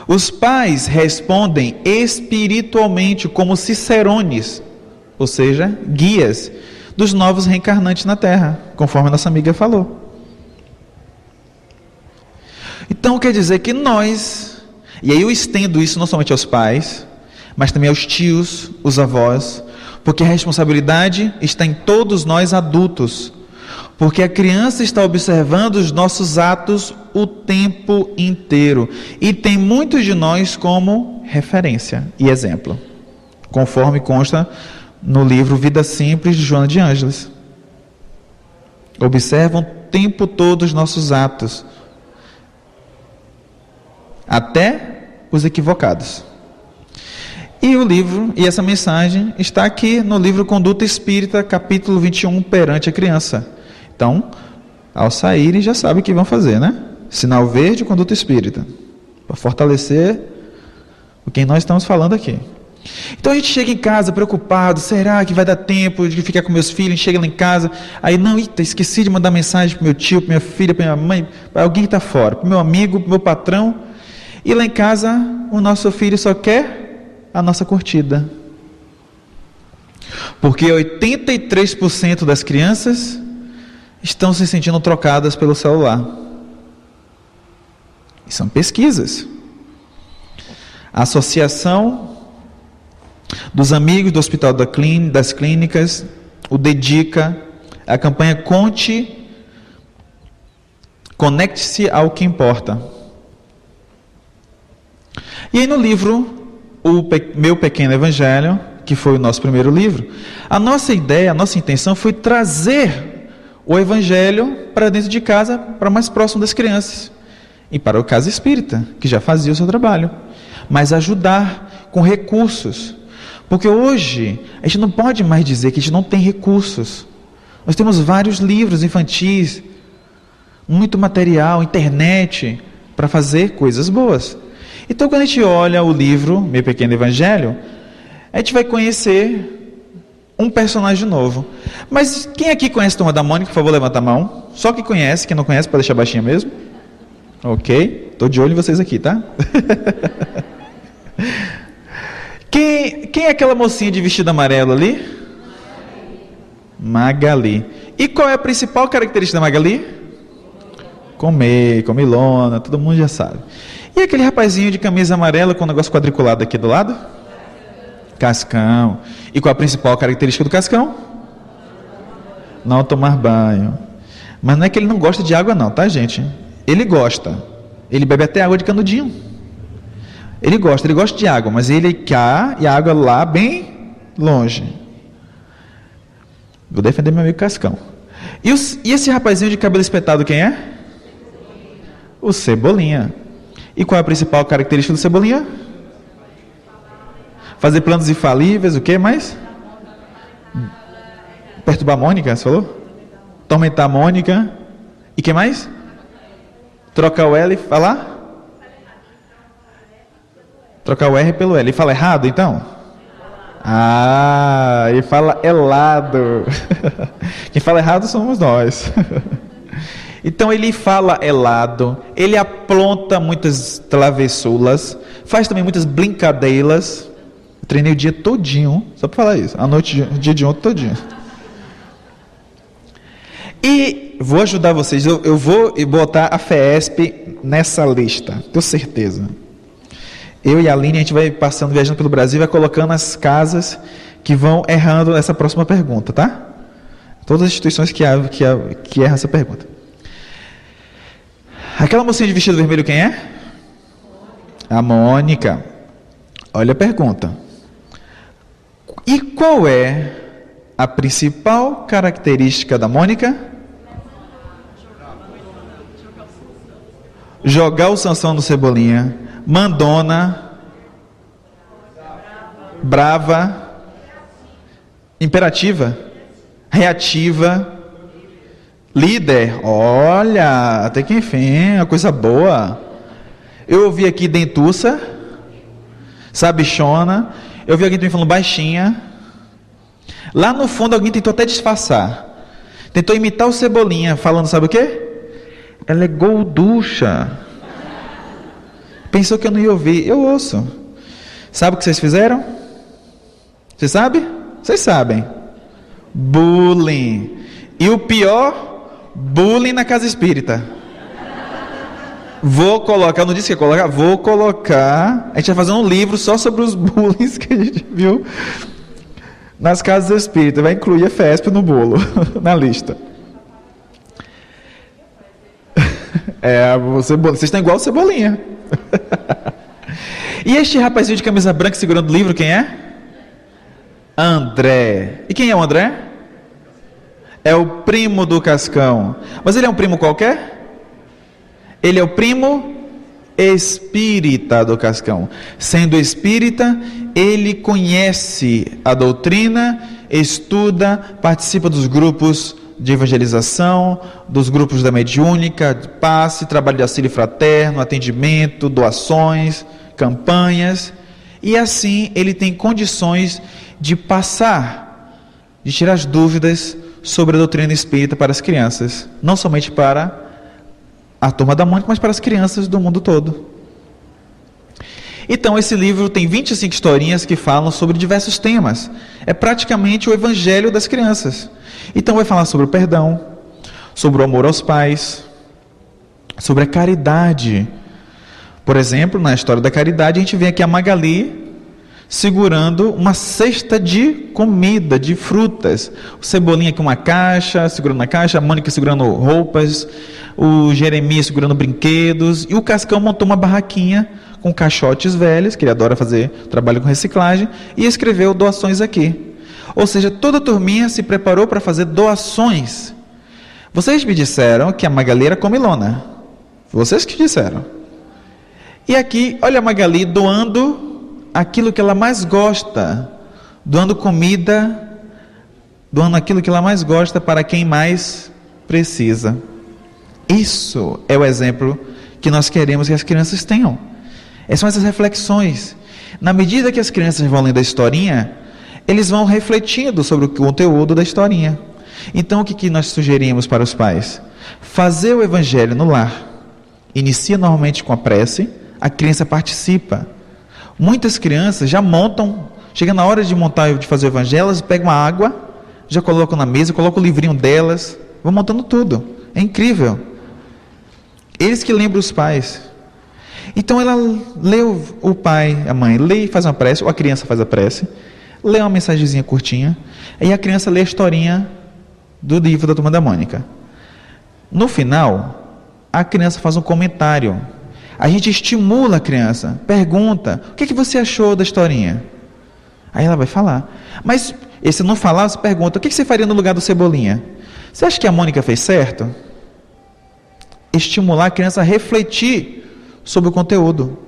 E: Os pais respondem espiritualmente como cicerones, ou seja, guias dos novos reencarnantes na Terra, conforme a nossa amiga falou. Então quer dizer que nós, e aí eu estendo isso não somente aos pais, mas também aos tios, os avós, porque a responsabilidade está em todos nós adultos, porque a criança está observando os nossos atos o tempo inteiro e tem muitos de nós como referência e exemplo, conforme consta no livro Vida Simples de Joana de Ângeles. Observam o tempo todo os nossos atos, até os equivocados. E o livro, e essa mensagem está aqui no livro Conduta Espírita, capítulo 21, perante a criança. Então, ao saírem, já sabem o que vão fazer, né? Sinal verde, Conduta Espírita, para fortalecer o que nós estamos falando aqui. Então a gente chega em casa preocupado: será que vai dar tempo de ficar com meus filhos? A gente chega lá em casa, aí não, esqueci de mandar mensagem para meu tio, para minha filha, para minha mãe, para alguém que está fora, para meu amigo, para meu patrão. E lá em casa, o nosso filho só quer a nossa curtida. Porque 83% das crianças estão se sentindo trocadas pelo celular. E são pesquisas. A Associação dos Amigos do Hospital das Clínicas, o Dedica, a campanha Conte Conecte-se ao que importa. E aí no livro, Meu Pequeno Evangelho, que foi o nosso primeiro livro, a nossa ideia, a nossa intenção foi trazer o Evangelho para dentro de casa, para mais próximo das crianças. E para o Casa Espírita, que já fazia o seu trabalho. Mas ajudar com recursos. Porque hoje, a gente não pode mais dizer que a gente não tem recursos. Nós temos vários livros infantis, muito material, internet, para fazer coisas boas. Então, quando a gente olha o livro Meu Pequeno Evangelho, a gente vai conhecer um personagem novo. Mas quem aqui conhece a Turma da Mônica? Por favor, levanta a mão. Só quem conhece, quem não conhece, pode deixar baixinho mesmo. Ok? Estou de olho em vocês aqui, tá? Quem é aquela mocinha de vestido amarelo ali? Magali. E qual é a principal característica da Magali? Comer, comilona, todo mundo já sabe. E aquele rapazinho de camisa amarela com o negócio quadriculado aqui do lado? Cascão. E qual a principal característica do Cascão? Não tomar banho. Mas não é que ele não gosta de água não, tá, gente? Ele gosta. Ele bebe até água de canudinho. Ele gosta de água, mas ele quer e a água lá bem longe. Vou defender meu amigo Cascão. E esse rapazinho de cabelo espetado quem é? O Cebolinha. E qual é a principal característica do Cebolinha? Fazer planos infalíveis, o que mais? Perturbar a Mônica, você falou? Tormentar a Mônica. E que mais? Trocar o L e falar? Trocar o R pelo L. Ele fala errado, então? Ah, ele fala helado. Quem fala errado somos nós. Então ele fala helado, ele apronta muitas travessuras, faz também muitas brincadeiras. Eu treinei o dia todinho, só para falar isso, a noite, o dia de ontem todinho. E vou ajudar vocês, eu vou botar a FESP nessa lista, tenho certeza. Eu e a Aline, a gente vai passando, viajando pelo Brasil, vai colocando as casas que vão errando essa próxima pergunta, tá? Todas as instituições que erram essa pergunta. Aquela mocinha de vestido vermelho quem é? A Mônica. Olha a pergunta. E qual é a principal característica da Mônica? Jogar o Sansão no Cebolinha. Mandona. Brava. Imperativa. Reativa. Líder. Olha, até que enfim, uma coisa boa. Eu ouvi aqui dentuça. Sabichona. Eu ouvi alguém também falando baixinha. Lá no fundo alguém tentou até disfarçar. Tentou imitar o Cebolinha, falando sabe o quê? Ela é gorducha. Pensou que eu não ia ouvir. Eu ouço. Sabe o que vocês fizeram? Vocês sabem? Vocês sabem. Bullying. E o pior, bullying na casa espírita. Vou colocar, eu não disse que ia colocar, vou colocar. A gente vai fazer um livro só sobre os bullying que a gente viu nas casas espíritas. Vai incluir a FESP no bolo, na lista. Vocês estão igual o Cebolinha. E este rapazinho de camisa branca segurando o livro, quem é? André. E quem é o André? É o primo do Cascão. Mas ele é um primo qualquer? Ele é o primo espírita do Cascão. Sendo espírita, ele conhece a doutrina, estuda, participa dos grupos de evangelização, dos grupos da mediúnica, de passe, trabalho de auxílio fraterno, atendimento, doações, campanhas, e assim ele tem condições de passar, de tirar as dúvidas sobre a doutrina espírita para as crianças, não somente para a Turma da Mônica, mas para as crianças do mundo todo. Então esse livro tem 25 historinhas que falam sobre diversos temas. É praticamente o evangelho das crianças. Então vai falar sobre o perdão, sobre o amor aos pais, sobre a caridade. Por exemplo, na história da caridade, a gente vê aqui a Magali segurando uma cesta de comida, de frutas. O Cebolinha com uma caixa, segurando a caixa, a Mônica segurando roupas, o Jeremias segurando brinquedos, e o Cascão montou uma barraquinha com caixotes velhos, que ele adora fazer trabalho com reciclagem, e escreveu doações aqui. Ou seja, toda a turminha se preparou para fazer doações. Vocês me disseram que a Magali era comilona. Vocês que disseram. E aqui, olha a Magali doando aquilo que ela mais gosta, doando comida, doando aquilo que ela mais gosta para quem mais precisa. Isso é o exemplo que nós queremos que as crianças tenham. Essas são essas reflexões. Na medida que as crianças vão lendo a historinha, eles vão refletindo sobre o conteúdo da historinha. Então, o que nós sugerimos para os pais? Fazer o evangelho no lar. Inicia normalmente com a prece, a criança participa. Muitas crianças já montam, chega na hora de montar, de fazer o evangelho, elas pegam a água, já colocam na mesa, colocam o livrinho delas, vão montando tudo. É incrível. Eles que lembram os pais. Então ela lê, o pai, a mãe, lê e faz uma prece, ou a criança faz a prece, lê uma mensagenzinha curtinha, e a criança lê a historinha do livro da Turma da Mônica. No final, a criança faz um comentário. A gente estimula a criança, pergunta, o que você achou da historinha? Aí ela vai falar. Mas, se não falar, você pergunta, o que você faria no lugar do Cebolinha? Você acha que a Mônica fez certo? Estimular a criança a refletir sobre o conteúdo.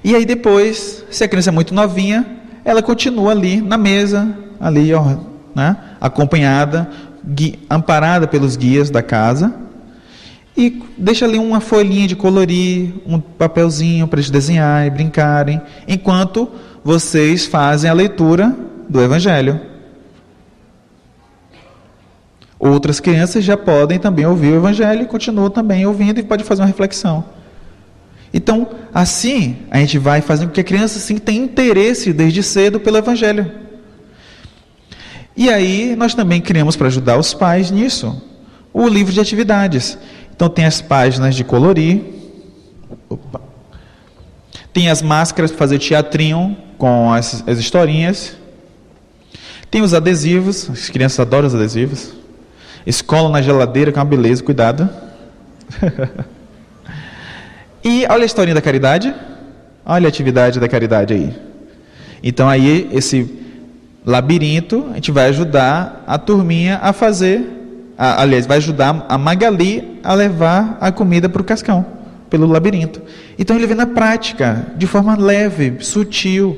E: E aí depois, se a criança é muito novinha, ela continua ali na mesa, ali, né, acompanhada, amparada pelos guias da casa, e deixa ali uma folhinha de colorir, um papelzinho para eles desenharem, brincarem, enquanto vocês fazem a leitura do Evangelho. Outras crianças já podem também ouvir o Evangelho e continuam também ouvindo e pode fazer uma reflexão. Então, assim, a gente vai fazendo com que a criança sim tenha interesse desde cedo pelo Evangelho. E aí, nós também criamos para ajudar os pais nisso, o livro de atividades. Então tem as páginas de colorir, tem as máscaras para fazer teatrinho com as historinhas, tem os adesivos, as crianças adoram os adesivos, escola na geladeira, que é uma beleza, cuidado. E olha a historinha da caridade, olha a atividade da caridade aí. Então aí esse labirinto, a gente vai ajudar a turminha a fazer, aliás, vai ajudar a Magali a levar a comida para o Cascão, pelo labirinto. Então ele vê na prática, de forma leve, sutil.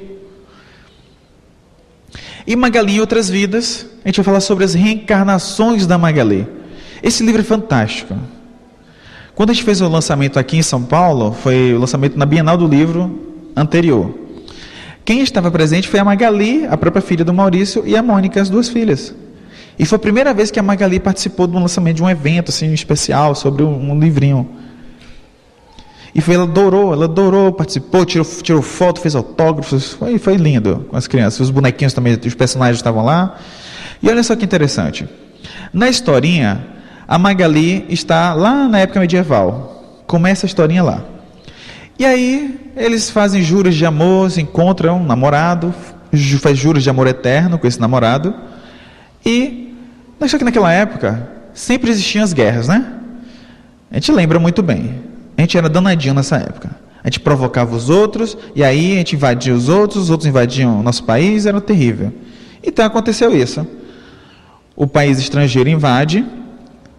E: E Magali em Outras Vidas, a gente vai falar sobre as reencarnações da Magali. Esse livro é fantástico. Quando a gente fez o lançamento aqui em São Paulo, foi o lançamento na Bienal do Livro anterior. Quem estava presente foi a Magali, a própria filha do Maurício, e a Mônica, as duas filhas. E foi a primeira vez que a Magali participou do lançamento de um evento assim, especial sobre um livrinho. E ela adorou, participou, tirou foto, fez autógrafos, foi lindo com as crianças. Os bonequinhos também, os personagens estavam lá. E olha só que interessante. Na historinha, a Magali está lá na época medieval. Começa a historinha lá. E aí, eles fazem juros de amor, se encontram um namorado, faz juros de amor eterno com esse namorado. E, só que naquela época, sempre existiam as guerras, né? A gente lembra muito bem. A gente era danadinho nessa época. A gente provocava os outros, e aí a gente invadia os outros invadiam o nosso país, era terrível. Então aconteceu isso. O país estrangeiro invade,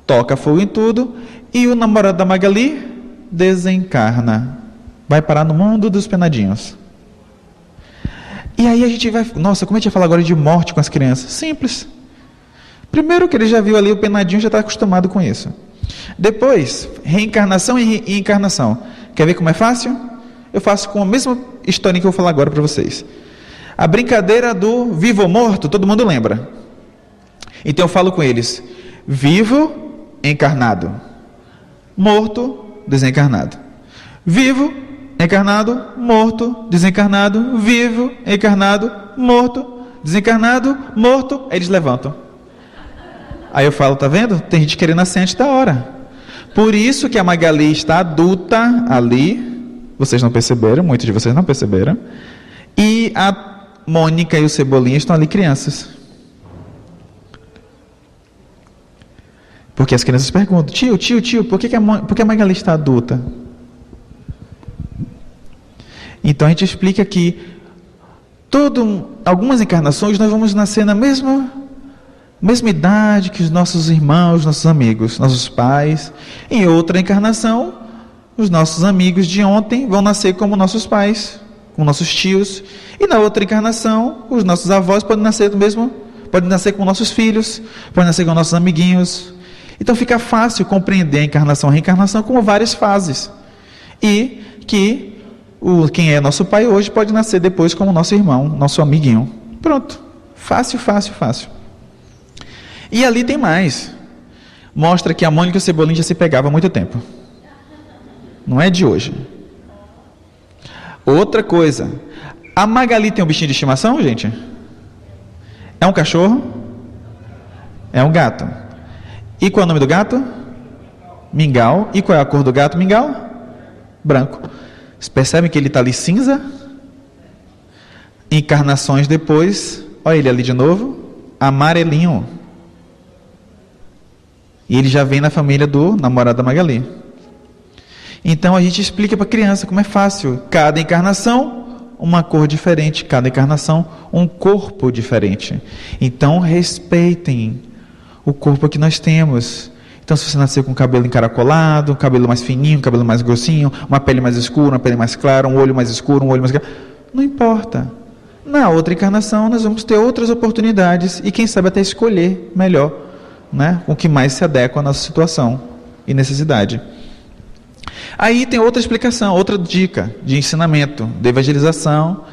E: toca fogo em tudo, e o namorado da Magali desencarna. Vai parar no mundo dos penadinhos. E aí a gente vai... Nossa, como a gente vai falar agora de morte com as crianças? Simples. Primeiro que ele já viu ali o penadinho, já está acostumado com isso. Depois, reencarnação e encarnação. Quer ver como é fácil? Eu faço com a mesma historinha que eu vou falar agora para vocês. A brincadeira do vivo ou morto, todo mundo lembra. Então eu falo com eles: vivo, encarnado. Morto, desencarnado. Vivo, encarnado, morto, desencarnado. Vivo, encarnado, morto, desencarnado, morto. Aí eles levantam. Aí eu falo, tá vendo? Tem gente querendo nascer antes da hora. Por isso que a Magali está adulta ali, vocês não perceberam, muitos de vocês não perceberam. E a Mônica e o Cebolinha estão ali crianças. Porque as crianças perguntam: tio, por que a Magali está adulta? Então a gente explica que algumas encarnações nós vamos nascer na mesma idade que os nossos irmãos, nossos amigos, nossos pais. Em outra encarnação, os nossos amigos de ontem vão nascer como nossos pais, como nossos tios. E na outra encarnação, os nossos avós podem nascer podem nascer com nossos filhos, podem nascer com nossos amiguinhos. Então fica fácil compreender a encarnação e a reencarnação como várias fases. E que quem é nosso pai hoje pode nascer depois como nosso irmão, nosso amiguinho. Pronto. Fácil. E ali tem mais. Mostra que a Mônica e o Cebolinha já se pegavam há muito tempo. Não é de hoje. Outra coisa. A Magali tem um bichinho de estimação, gente? É um cachorro? É um gato. E qual é o nome do gato? Mingau. E qual é a cor do gato, Mingau? Branco. Vocês percebem que ele está ali cinza? Encarnações depois, olha ele ali de novo, amarelinho. E ele já vem na família do namorado da Magali. Então a gente explica para a criança como é fácil. Cada encarnação, uma cor diferente. Cada encarnação, um corpo diferente. Então respeitem o corpo que nós temos. Então, se você nasceu com cabelo encaracolado, um cabelo mais fininho, um cabelo mais grossinho, uma pele mais escura, uma pele mais clara, um olho mais escuro, um olho mais claro, não importa. Na outra encarnação, nós vamos ter outras oportunidades e, quem sabe, até escolher melhor, né, o que mais se adequa à nossa situação e necessidade. Aí tem outra explicação, outra dica de ensinamento, de evangelização.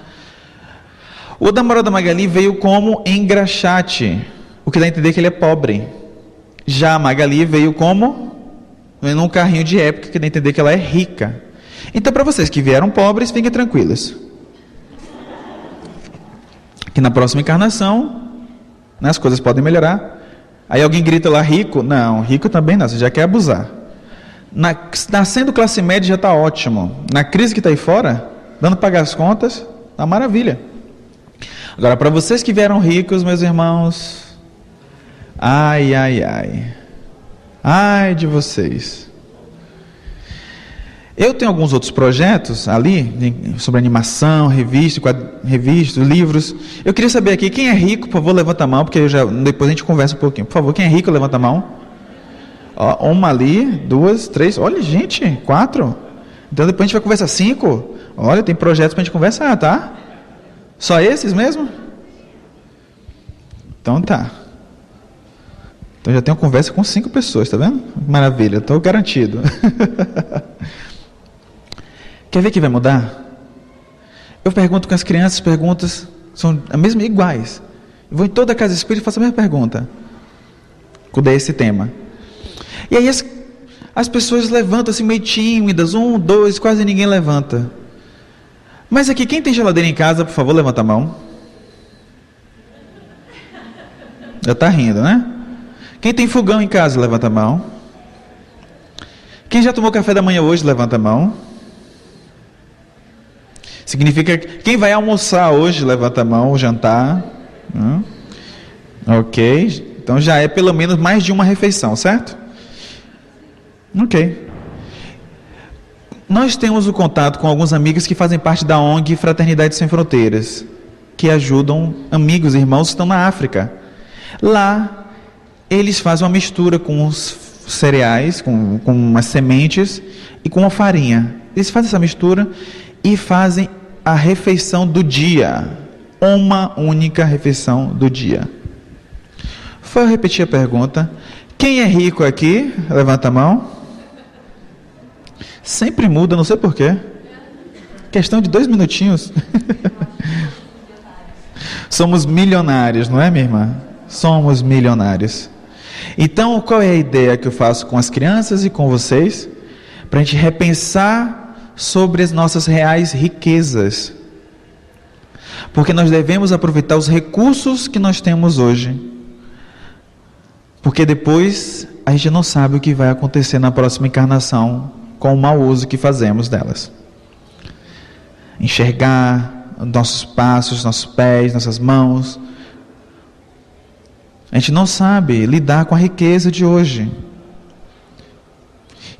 E: O namorado da Magali veio como engraxate, o que dá a entender que ele é pobre. Já a Magali veio como? Num carrinho de época, que dá a entender que ela é rica. Então, para vocês que vieram pobres, fiquem tranquilos. Que na próxima encarnação, né, as coisas podem melhorar. Aí alguém grita lá, rico? Não, rico também não, você já quer abusar. Nascendo classe média já está ótimo. Na crise que está aí fora, dando para pagar as contas, tá maravilha. Agora, para vocês que vieram ricos, meus irmãos... Ai de vocês. Eu tenho alguns outros projetos ali, sobre animação, revistas, livros. Eu queria saber aqui, quem é rico, por favor, levanta a mão, porque depois a gente conversa um pouquinho. Por favor, quem é rico, levanta a mão. Ó, uma ali, 2, 3, olha gente, 4. Então depois a gente vai conversar 5. Olha, tem projetos para a gente conversar, tá? Só esses mesmo? Então tá. Então já tenho conversa com 5 pessoas, tá vendo? Maravilha, estou garantido. Quer ver que vai mudar? Eu pergunto com as crianças, perguntas são as mesmas, iguais. Eu vou em toda a casa espírita e faço a mesma pergunta. Quando é esse tema. E aí as pessoas levantam assim meio tímidas, 1, 2, quase ninguém levanta. Mas aqui, quem tem geladeira em casa, por favor, levanta a mão. Já está rindo, né? Quem tem fogão em casa, levanta a mão. Quem já tomou café da manhã hoje, levanta a mão. Significa que quem vai almoçar hoje, levanta a mão, jantar. Ok. Então já é pelo menos mais de uma refeição, certo? Ok. Nós temos o contato com alguns amigos que fazem parte da ONG Fraternidade Sem Fronteiras, que ajudam amigos, irmãos que estão na África. Lá, eles fazem uma mistura com os cereais, com as sementes e com a farinha. Eles fazem essa mistura e fazem a refeição do dia. Uma única refeição do dia. Vou repetir a pergunta. Quem é rico aqui? Levanta a mão. Sempre muda, não sei porquê. Questão de 2 minutinhos. Somos milionários, não é, minha irmã? Somos milionários. Então, qual é a ideia que eu faço com as crianças e com vocês? Para a gente repensar sobre as nossas reais riquezas. Porque nós devemos aproveitar os recursos que nós temos hoje. Porque depois a gente não sabe o que vai acontecer na próxima encarnação com o mau uso que fazemos delas. enxergar nossos passos, nossos pés, nossas mãos. A gente não sabe lidar com a riqueza de hoje.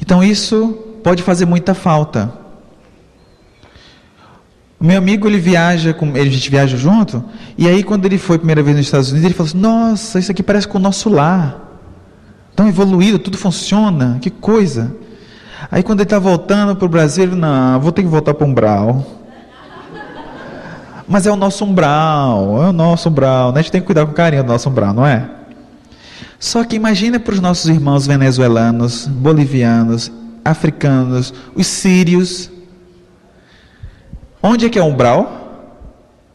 E: Então isso pode fazer muita falta. O meu amigo, ele viaja, a gente viaja junto, e aí quando ele foi a primeira vez nos Estados Unidos, ele falou assim: nossa, isso aqui parece com o nosso lar, tão evoluído, tudo funciona, que coisa. Aí quando ele está voltando para o Brasil, ele: não, vou ter que voltar para o umbral. Mas é o nosso umbral, né? A gente tem que cuidar com carinho do nosso umbral, não é? Só que imagina para os nossos irmãos venezuelanos, bolivianos, africanos, os sírios. Onde é que é o umbral?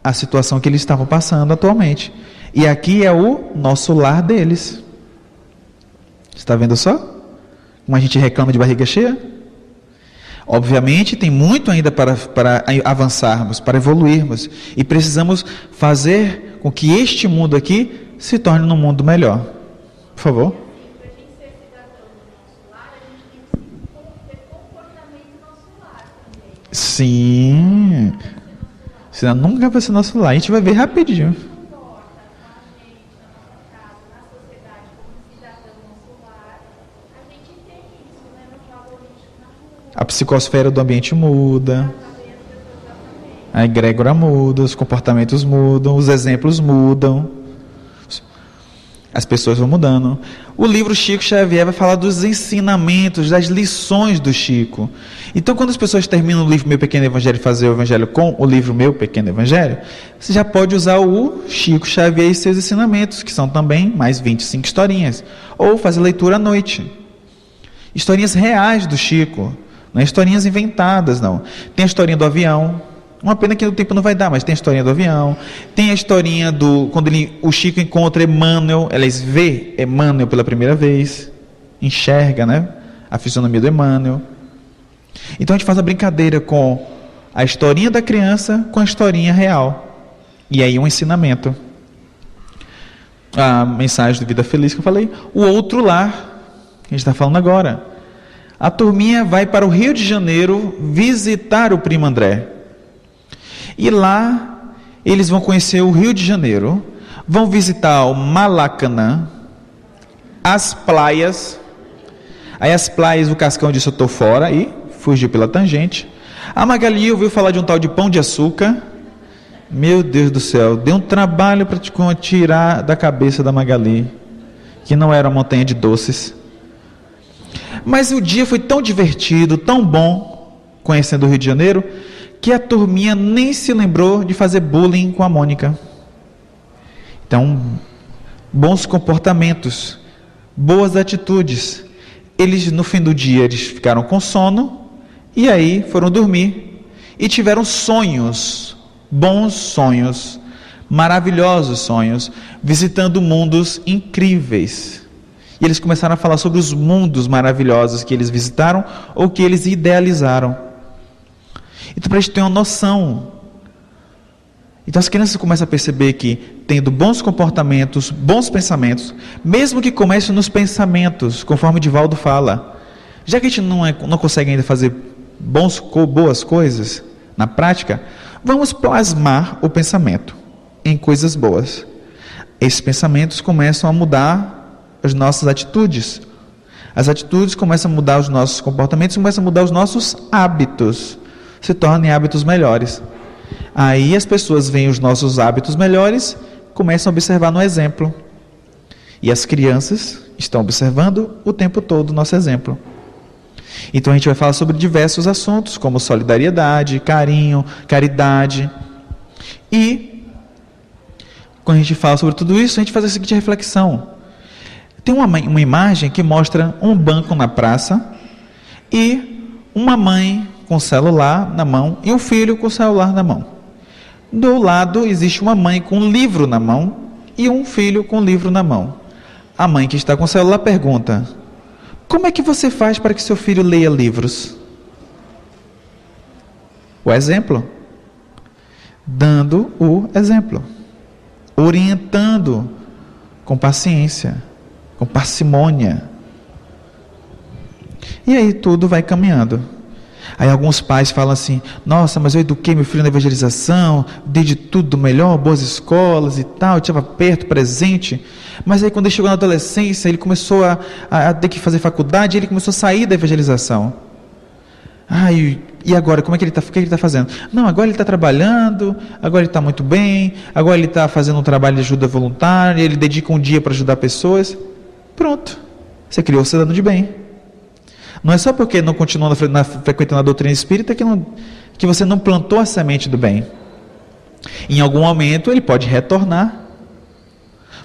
E: A situação que eles estavam passando atualmente. E aqui é o nosso lar deles. Está vendo só? Como a gente reclama de barriga cheia? Obviamente tem muito ainda para avançarmos, para evoluirmos. E precisamos fazer com que este mundo aqui se torne um mundo melhor. Por favor. Sim. Senão nunca vai ser nosso lar. A gente vai ver rapidinho. A psicosfera do ambiente muda. A egrégora muda, os comportamentos mudam, os exemplos mudam. As pessoas vão mudando. O livro Chico Xavier vai falar dos ensinamentos, das lições do Chico. Então, quando as pessoas terminam o livro Meu Pequeno Evangelho e fazer o Evangelho com o livro Meu Pequeno Evangelho, você já pode usar o Chico Xavier e seus ensinamentos, que são também mais 25 historinhas. Ou fazer leitura à noite. Historinhas reais do Chico. Não é historinhas inventadas, não. Tem a historinha do avião. Uma pena que o tempo não vai dar, mas tem a historinha do avião. Tem a historinha do... Quando o Chico encontra Emmanuel, eles vê Emmanuel pela primeira vez. Enxerga, né? A fisionomia do Emmanuel. Então a gente faz a brincadeira com a historinha da criança com a historinha real. E aí um ensinamento. A mensagem do Vida Feliz que eu falei. O outro lar, que a gente está falando agora. A turminha vai para o Rio de Janeiro visitar o primo André. E lá eles vão conhecer o Rio de Janeiro, vão visitar o Malacanã, as praias. Aí as praias, o Cascão disse: eu estou fora, e fugiu pela tangente. A Magali ouviu falar de um tal de Pão de Açúcar. Meu Deus do céu, deu um trabalho para tirar da cabeça da Magali, que não era uma montanha de doces. Mas o dia foi tão divertido, tão bom, conhecendo o Rio de Janeiro, que a turminha nem se lembrou de fazer bullying com a Mônica. Então, bons comportamentos, boas atitudes. Eles, no fim do dia, eles ficaram com sono, e aí foram dormir, e tiveram sonhos, bons sonhos, maravilhosos sonhos, visitando mundos incríveis. E eles começaram a falar sobre os mundos maravilhosos que eles visitaram, ou que eles idealizaram. Então, para a gente ter uma noção. Então, as crianças começam a perceber que, tendo bons comportamentos, bons pensamentos, mesmo que comece nos pensamentos, conforme o Divaldo fala, já que a gente não consegue ainda fazer boas coisas na prática, vamos plasmar o pensamento em coisas boas. Esses pensamentos começam a mudar as nossas atitudes. As atitudes começam a mudar os nossos comportamentos, começam a mudar os nossos hábitos. Se tornem hábitos melhores. Aí as pessoas veem os nossos hábitos melhores, começam a observar no exemplo. E as crianças estão observando o tempo todo o nosso exemplo. Então a gente vai falar sobre diversos assuntos, como solidariedade, carinho, caridade. E quando a gente fala sobre tudo isso, a gente faz a seguinte reflexão. Tem uma imagem que mostra um banco na praça e uma mãe com o celular na mão e um filho com o celular na mão. Do lado existe uma mãe com um livro na mão e um filho com um livro na mão. A mãe que está com o celular pergunta: como é que você faz para que seu filho leia livros? O exemplo. Dando o exemplo. Orientando com paciência, com parcimônia. E aí tudo vai caminhando. Aí alguns pais falam assim: nossa, mas eu eduquei meu filho na evangelização, dei de tudo melhor, boas escolas e tal, eu estava perto, presente. Mas aí quando ele chegou na adolescência, ele começou a ter que fazer faculdade, ele começou a sair da evangelização. E agora, como é que ele está? O que ele está fazendo? Não, agora ele está trabalhando, agora ele está muito bem, agora ele está fazendo um trabalho de ajuda voluntária, ele dedica um dia para ajudar pessoas. Pronto, você criou um cidadão de bem. Não é só porque não continuou frequentando a doutrina espírita que você não plantou a semente do bem. Em algum momento ele pode retornar.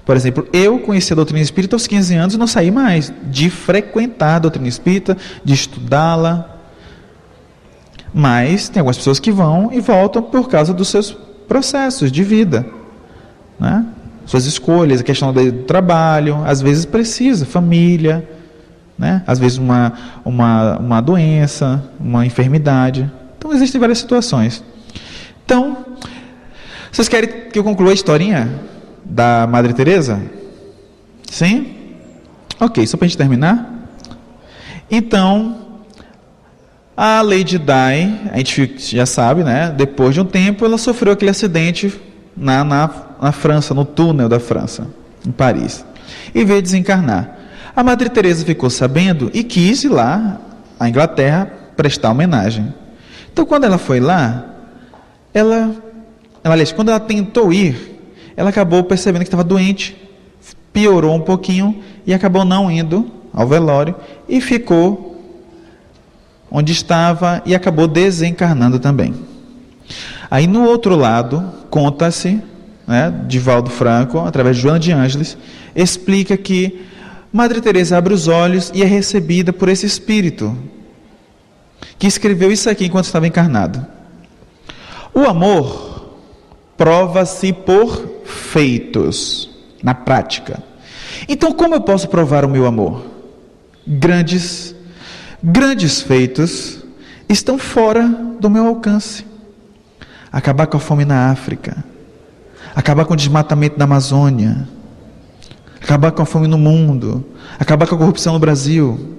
E: Por exemplo, eu conheci a doutrina espírita aos 15 anos e não saí mais de frequentar a doutrina espírita, de estudá-la. Mas tem algumas pessoas que vão e voltam por causa dos seus processos de vida, né? Suas escolhas, a questão do trabalho, às vezes precisa, família, né? Às vezes uma doença, uma enfermidade. Então existem várias situações. Então, vocês querem que eu conclua a historinha da Madre Teresa? Sim? Ok, só para a gente terminar. Então, a Lady Di, a gente já sabe, né? Depois de um tempo, ela sofreu aquele acidente na França, no túnel da França, em Paris, e veio desencarnar. A Madre Teresa ficou sabendo e quis ir lá, à Inglaterra, prestar homenagem. Então, quando ela foi lá, aliás, quando ela tentou ir, ela acabou percebendo que estava doente, piorou um pouquinho e acabou não indo ao velório e ficou onde estava e acabou desencarnando também. Aí no outro lado, conta-se, né, Divaldo Franco, através de Joana de Ângeles, explica que Madre Teresa abre os olhos e é recebida por esse espírito que escreveu isso aqui enquanto estava encarnado. O amor prova-se por feitos, na prática. Então, como eu posso provar o meu amor? Grandes feitos estão fora do meu alcance. Acabar com a fome na África, acabar com o desmatamento da Amazônia, acabar com a fome no mundo, acabar com a corrupção no Brasil.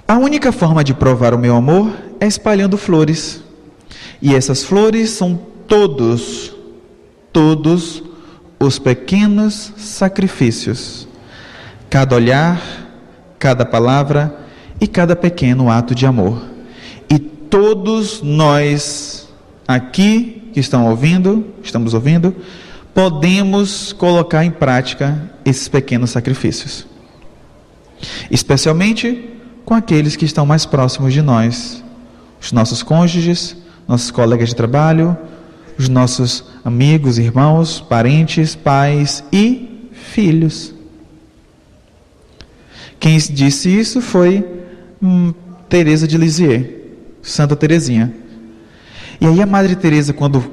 E: A única forma de provar o meu amor é espalhando flores. E essas flores são todos os pequenos sacrifícios. Cada olhar, cada palavra e cada pequeno ato de amor. E todos nós aqui que estamos ouvindo, podemos colocar em prática esses pequenos sacrifícios. Especialmente com aqueles que estão mais próximos de nós, os nossos cônjuges, nossos colegas de trabalho, os nossos amigos, irmãos, parentes, pais e filhos. Quem disse isso foi Teresa de Lisieux, Santa Teresinha. E aí a Madre Teresa, quando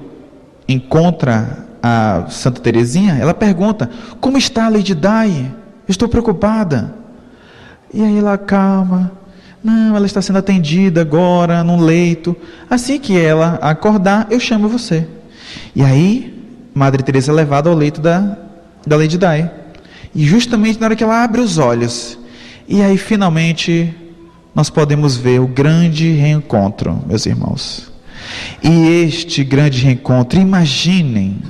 E: encontra a Santa Teresinha, ela pergunta: como está a Lady Di? Estou preocupada. E aí ela calma: não, ela está sendo atendida agora num leito, assim que ela acordar eu chamo você. E aí Madre Teresa é levada ao leito da Lady Di, e justamente na hora que ela abre os olhos, e aí finalmente nós podemos ver o grande reencontro, meus irmãos. E este grande reencontro, imaginem,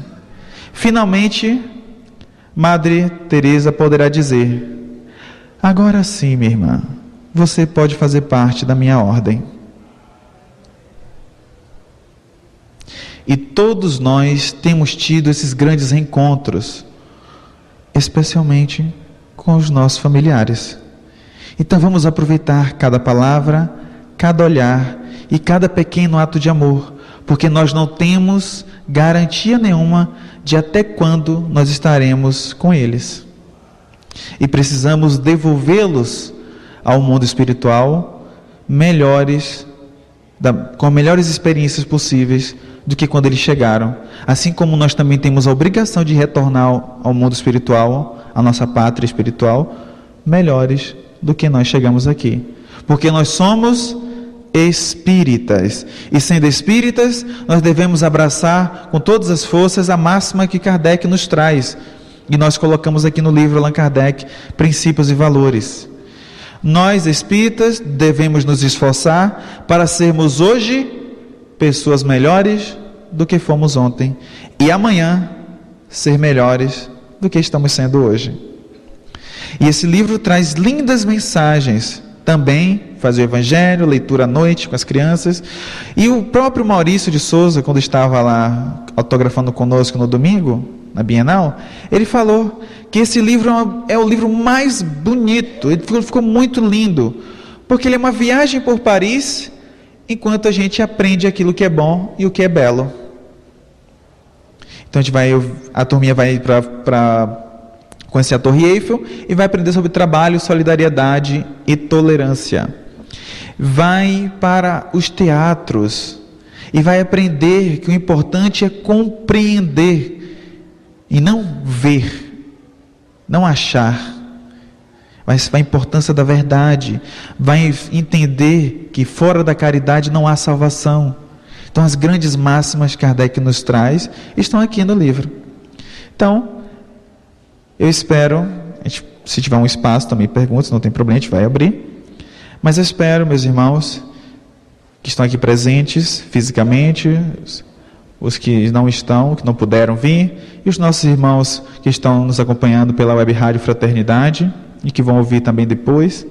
E: finalmente Madre Teresa poderá dizer: agora sim, minha irmã, você pode fazer parte da minha ordem. E todos nós temos tido esses grandes reencontros, especialmente com os nossos familiares. Então vamos aproveitar cada palavra, cada olhar e cada pequeno ato de amor, porque nós não temos garantia nenhuma de até quando nós estaremos com eles. E precisamos devolvê-los ao mundo espiritual com melhores experiências possíveis do que quando eles chegaram. Assim como nós também temos a obrigação de retornar ao mundo espiritual, à nossa pátria espiritual, melhores do que nós chegamos aqui. Porque nós somos espíritas, e sendo espíritas, nós devemos abraçar com todas as forças a máxima que Kardec nos traz, e nós colocamos aqui no livro Allan Kardec, Princípios e Valores. Nós, espíritas, devemos nos esforçar para sermos hoje pessoas melhores do que fomos ontem, e amanhã ser melhores do que estamos sendo hoje. E esse livro traz lindas mensagens, também fazer o evangelho, leitura à noite com as crianças. E o próprio Maurício de Souza, quando estava lá autografando conosco no domingo, na Bienal, ele falou que esse livro é o livro mais bonito, ele ficou muito lindo, porque ele é uma viagem por Paris, enquanto a gente aprende aquilo que é bom e o que é belo. Então a turminha vai para conhecer a Torre Eiffel e vai aprender sobre trabalho, solidariedade e tolerância. Vai para os teatros e vai aprender que o importante é compreender e não ver, não achar. Mas a importância da verdade, vai entender que fora da caridade não há salvação. Então as grandes máximas que Kardec nos traz estão aqui no livro. Então, eu espero, se tiver um espaço também perguntas, não tem problema, a gente vai abrir. Mas eu espero, meus irmãos, que estão aqui presentes fisicamente, os que não estão, que não puderam vir, e os nossos irmãos que estão nos acompanhando pela Web Rádio Fraternidade, e que vão ouvir também depois,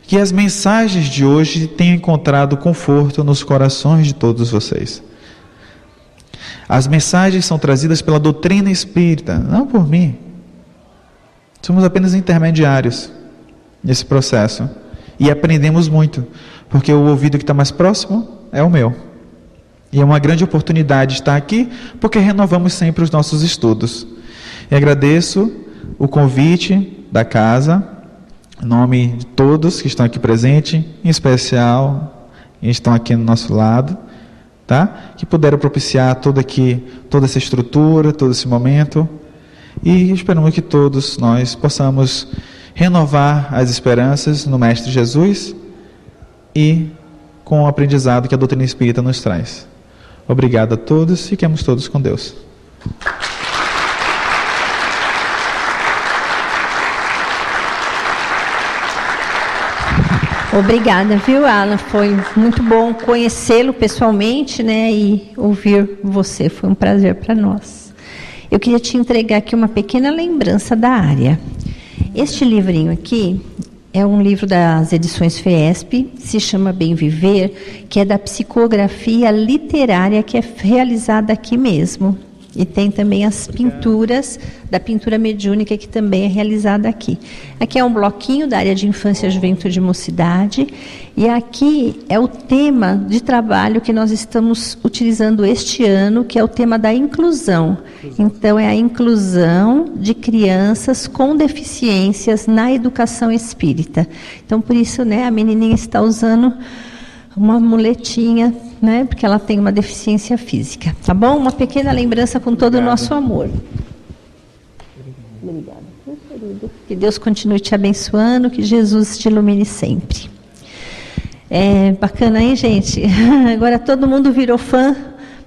E: que as mensagens de hoje tenham encontrado conforto nos corações de todos vocês. As mensagens são trazidas pela doutrina espírita, não por mim. Somos apenas intermediários nesse processo. E aprendemos muito, porque o ouvido que está mais próximo é o meu. E é uma grande oportunidade estar aqui, porque renovamos sempre os nossos estudos. E agradeço o convite da casa, em nome de todos que estão aqui presentes, em especial, e estão aqui no nosso lado, tá? Que puderam propiciar toda essa estrutura, todo esse momento, e esperamos que todos nós possamos renovar as esperanças no Mestre Jesus e com o aprendizado que a doutrina espírita nos traz. Obrigado a todos, fiquemos todos com Deus.
B: Obrigada, viu, Alan? Foi muito bom conhecê-lo pessoalmente, né, e ouvir você. Foi um prazer para nós. Eu queria te entregar aqui uma pequena lembrança da área. Este livrinho aqui é um livro das edições FESP, se chama Bem Viver, que é da psicografia literária que é realizada aqui mesmo. E tem também as pinturas, da pintura mediúnica, que também é realizada aqui. Aqui é um bloquinho da área de infância, juventude e mocidade. E aqui é o tema de trabalho que nós estamos utilizando este ano, que é o tema da inclusão. Então, é a inclusão de crianças com deficiências na educação espírita. Então, por isso, né, a menininha está usando uma muletinha, né, porque ela tem uma deficiência física, tá bom? Uma pequena lembrança com todo o nosso amor. Obrigada, meu querido. Que Deus continue te abençoando, que Jesus te ilumine sempre. É bacana, hein, gente? Agora todo mundo virou fã,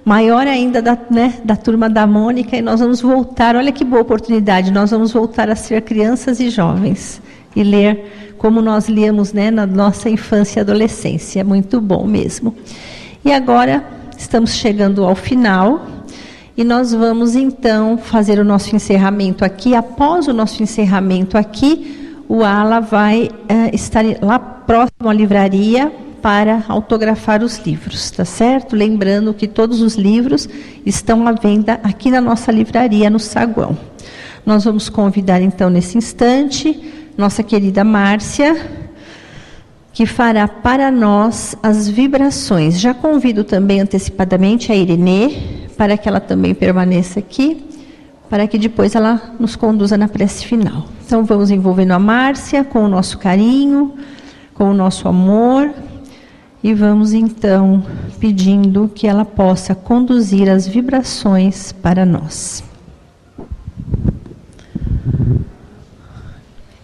B: maior ainda da turma da Mônica, e nós vamos voltar, olha que boa oportunidade, nós vamos voltar a ser crianças e jovens, e ler como nós líamos, né, na nossa infância e adolescência. Muito bom mesmo. E agora estamos chegando ao final e nós vamos então fazer o nosso encerramento aqui. Após o nosso encerramento aqui, o Ala vai estar lá próximo à livraria para autografar os livros, tá certo? Lembrando que todos os livros estão à venda aqui na nossa livraria, no saguão. Nós vamos convidar então nesse instante nossa querida Márcia, que fará para nós as vibrações. Já convido também antecipadamente a Irenê, para que ela também permaneça aqui, para que depois ela nos conduza na prece final. Então vamos envolvendo a Márcia com o nosso carinho, com o nosso amor, e vamos então pedindo que ela possa conduzir as vibrações para nós.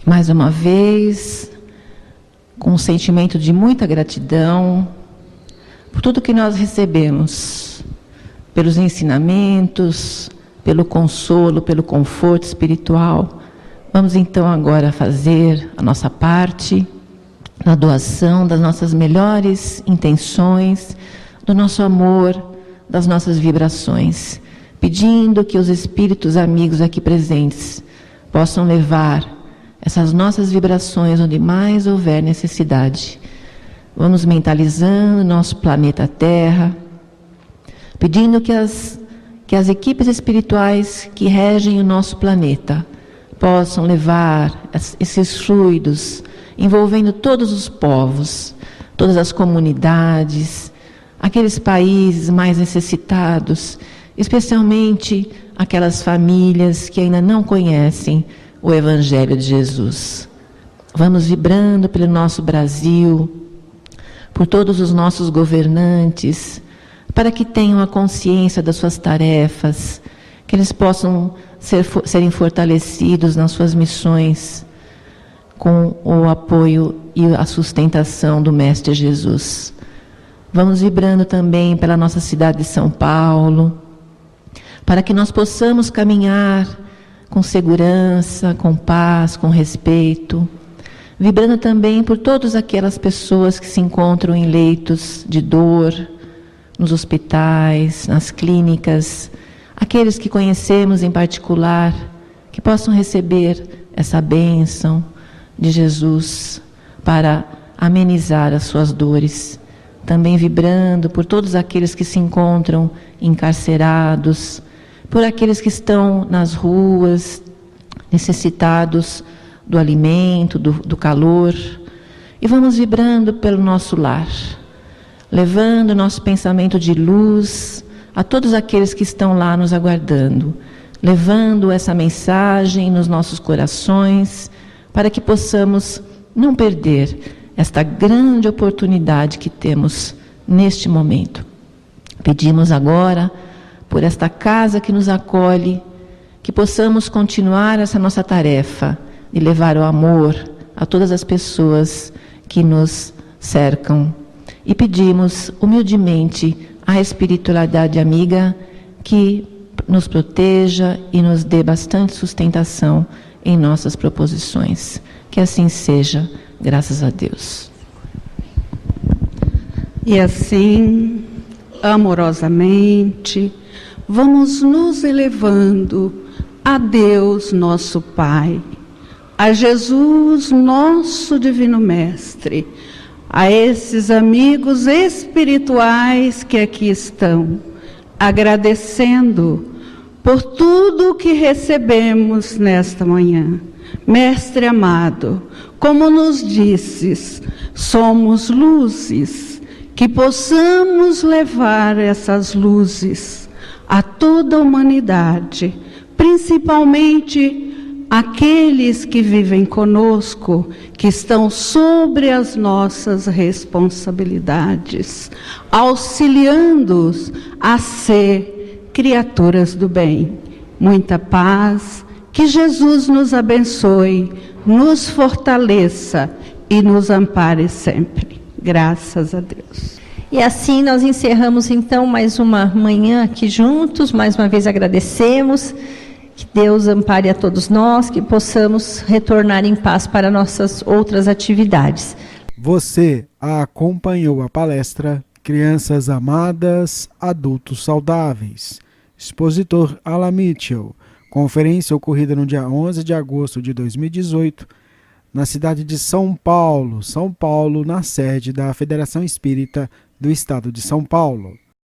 C: Mais uma vez, com um sentimento de muita gratidão por tudo que nós recebemos, pelos ensinamentos, pelo consolo, pelo conforto espiritual. Vamos então agora fazer a nossa parte na doação das nossas melhores intenções, do nosso amor, das nossas vibrações, pedindo que os espíritos amigos aqui presentes possam levar essas nossas vibrações onde mais houver necessidade. Vamos mentalizando nosso planeta Terra, pedindo que as equipes espirituais que regem o nosso planeta possam levar esses fluidos envolvendo todos os povos, todas as comunidades, aqueles países mais necessitados, especialmente aquelas famílias que ainda não conhecem o Evangelho de Jesus. Vamos vibrando pelo nosso Brasil, por todos os nossos governantes, para que tenham a consciência das suas tarefas, que eles possam serem fortalecidos nas suas missões, com o apoio e a sustentação do Mestre Jesus. Vamos vibrando também pela nossa cidade de São Paulo, para que nós possamos caminhar com segurança, com paz, com respeito, vibrando também por todas aquelas pessoas que se encontram em leitos de dor, nos hospitais, nas clínicas, aqueles que conhecemos em particular, que possam receber essa bênção de Jesus para amenizar as suas dores. Também vibrando por todos aqueles que se encontram encarcerados, por aqueles que estão nas ruas, necessitados do alimento, do calor. E vamos vibrando pelo nosso lar, levando nosso pensamento de luz a todos aqueles que estão lá nos aguardando, levando essa mensagem nos nossos corações, para que possamos não perder esta grande oportunidade que temos neste momento. Pedimos agora por esta casa que nos acolhe, que possamos continuar essa nossa tarefa de levar o amor a todas as pessoas que nos cercam. E pedimos humildemente à espiritualidade amiga que nos proteja e nos dê bastante sustentação em nossas proposições. Que assim seja, graças a Deus.
F: E assim, amorosamente, vamos nos elevando a Deus, nosso Pai, a Jesus, nosso Divino Mestre, a esses amigos espirituais que aqui estão, agradecendo por tudo que recebemos nesta manhã. Mestre amado, como nos disses, somos luzes, que possamos levar essas luzes a toda a humanidade, principalmente aqueles que vivem conosco, que estão sobre as nossas responsabilidades, auxiliando-os a ser criaturas do bem. Muita paz, que Jesus nos abençoe, nos fortaleça e nos ampare sempre. Graças a Deus.
B: E assim nós encerramos então mais uma manhã aqui juntos, mais uma vez agradecemos, que Deus ampare a todos nós, que possamos retornar em paz para nossas outras atividades.
A: Você acompanhou a palestra Crianças Amadas, Adultos Saudáveis. Expositor Alan Mitchell. Conferência ocorrida no dia 11 de agosto de 2018, na cidade de São Paulo, na sede da Federação Espírita do Estado de São Paulo.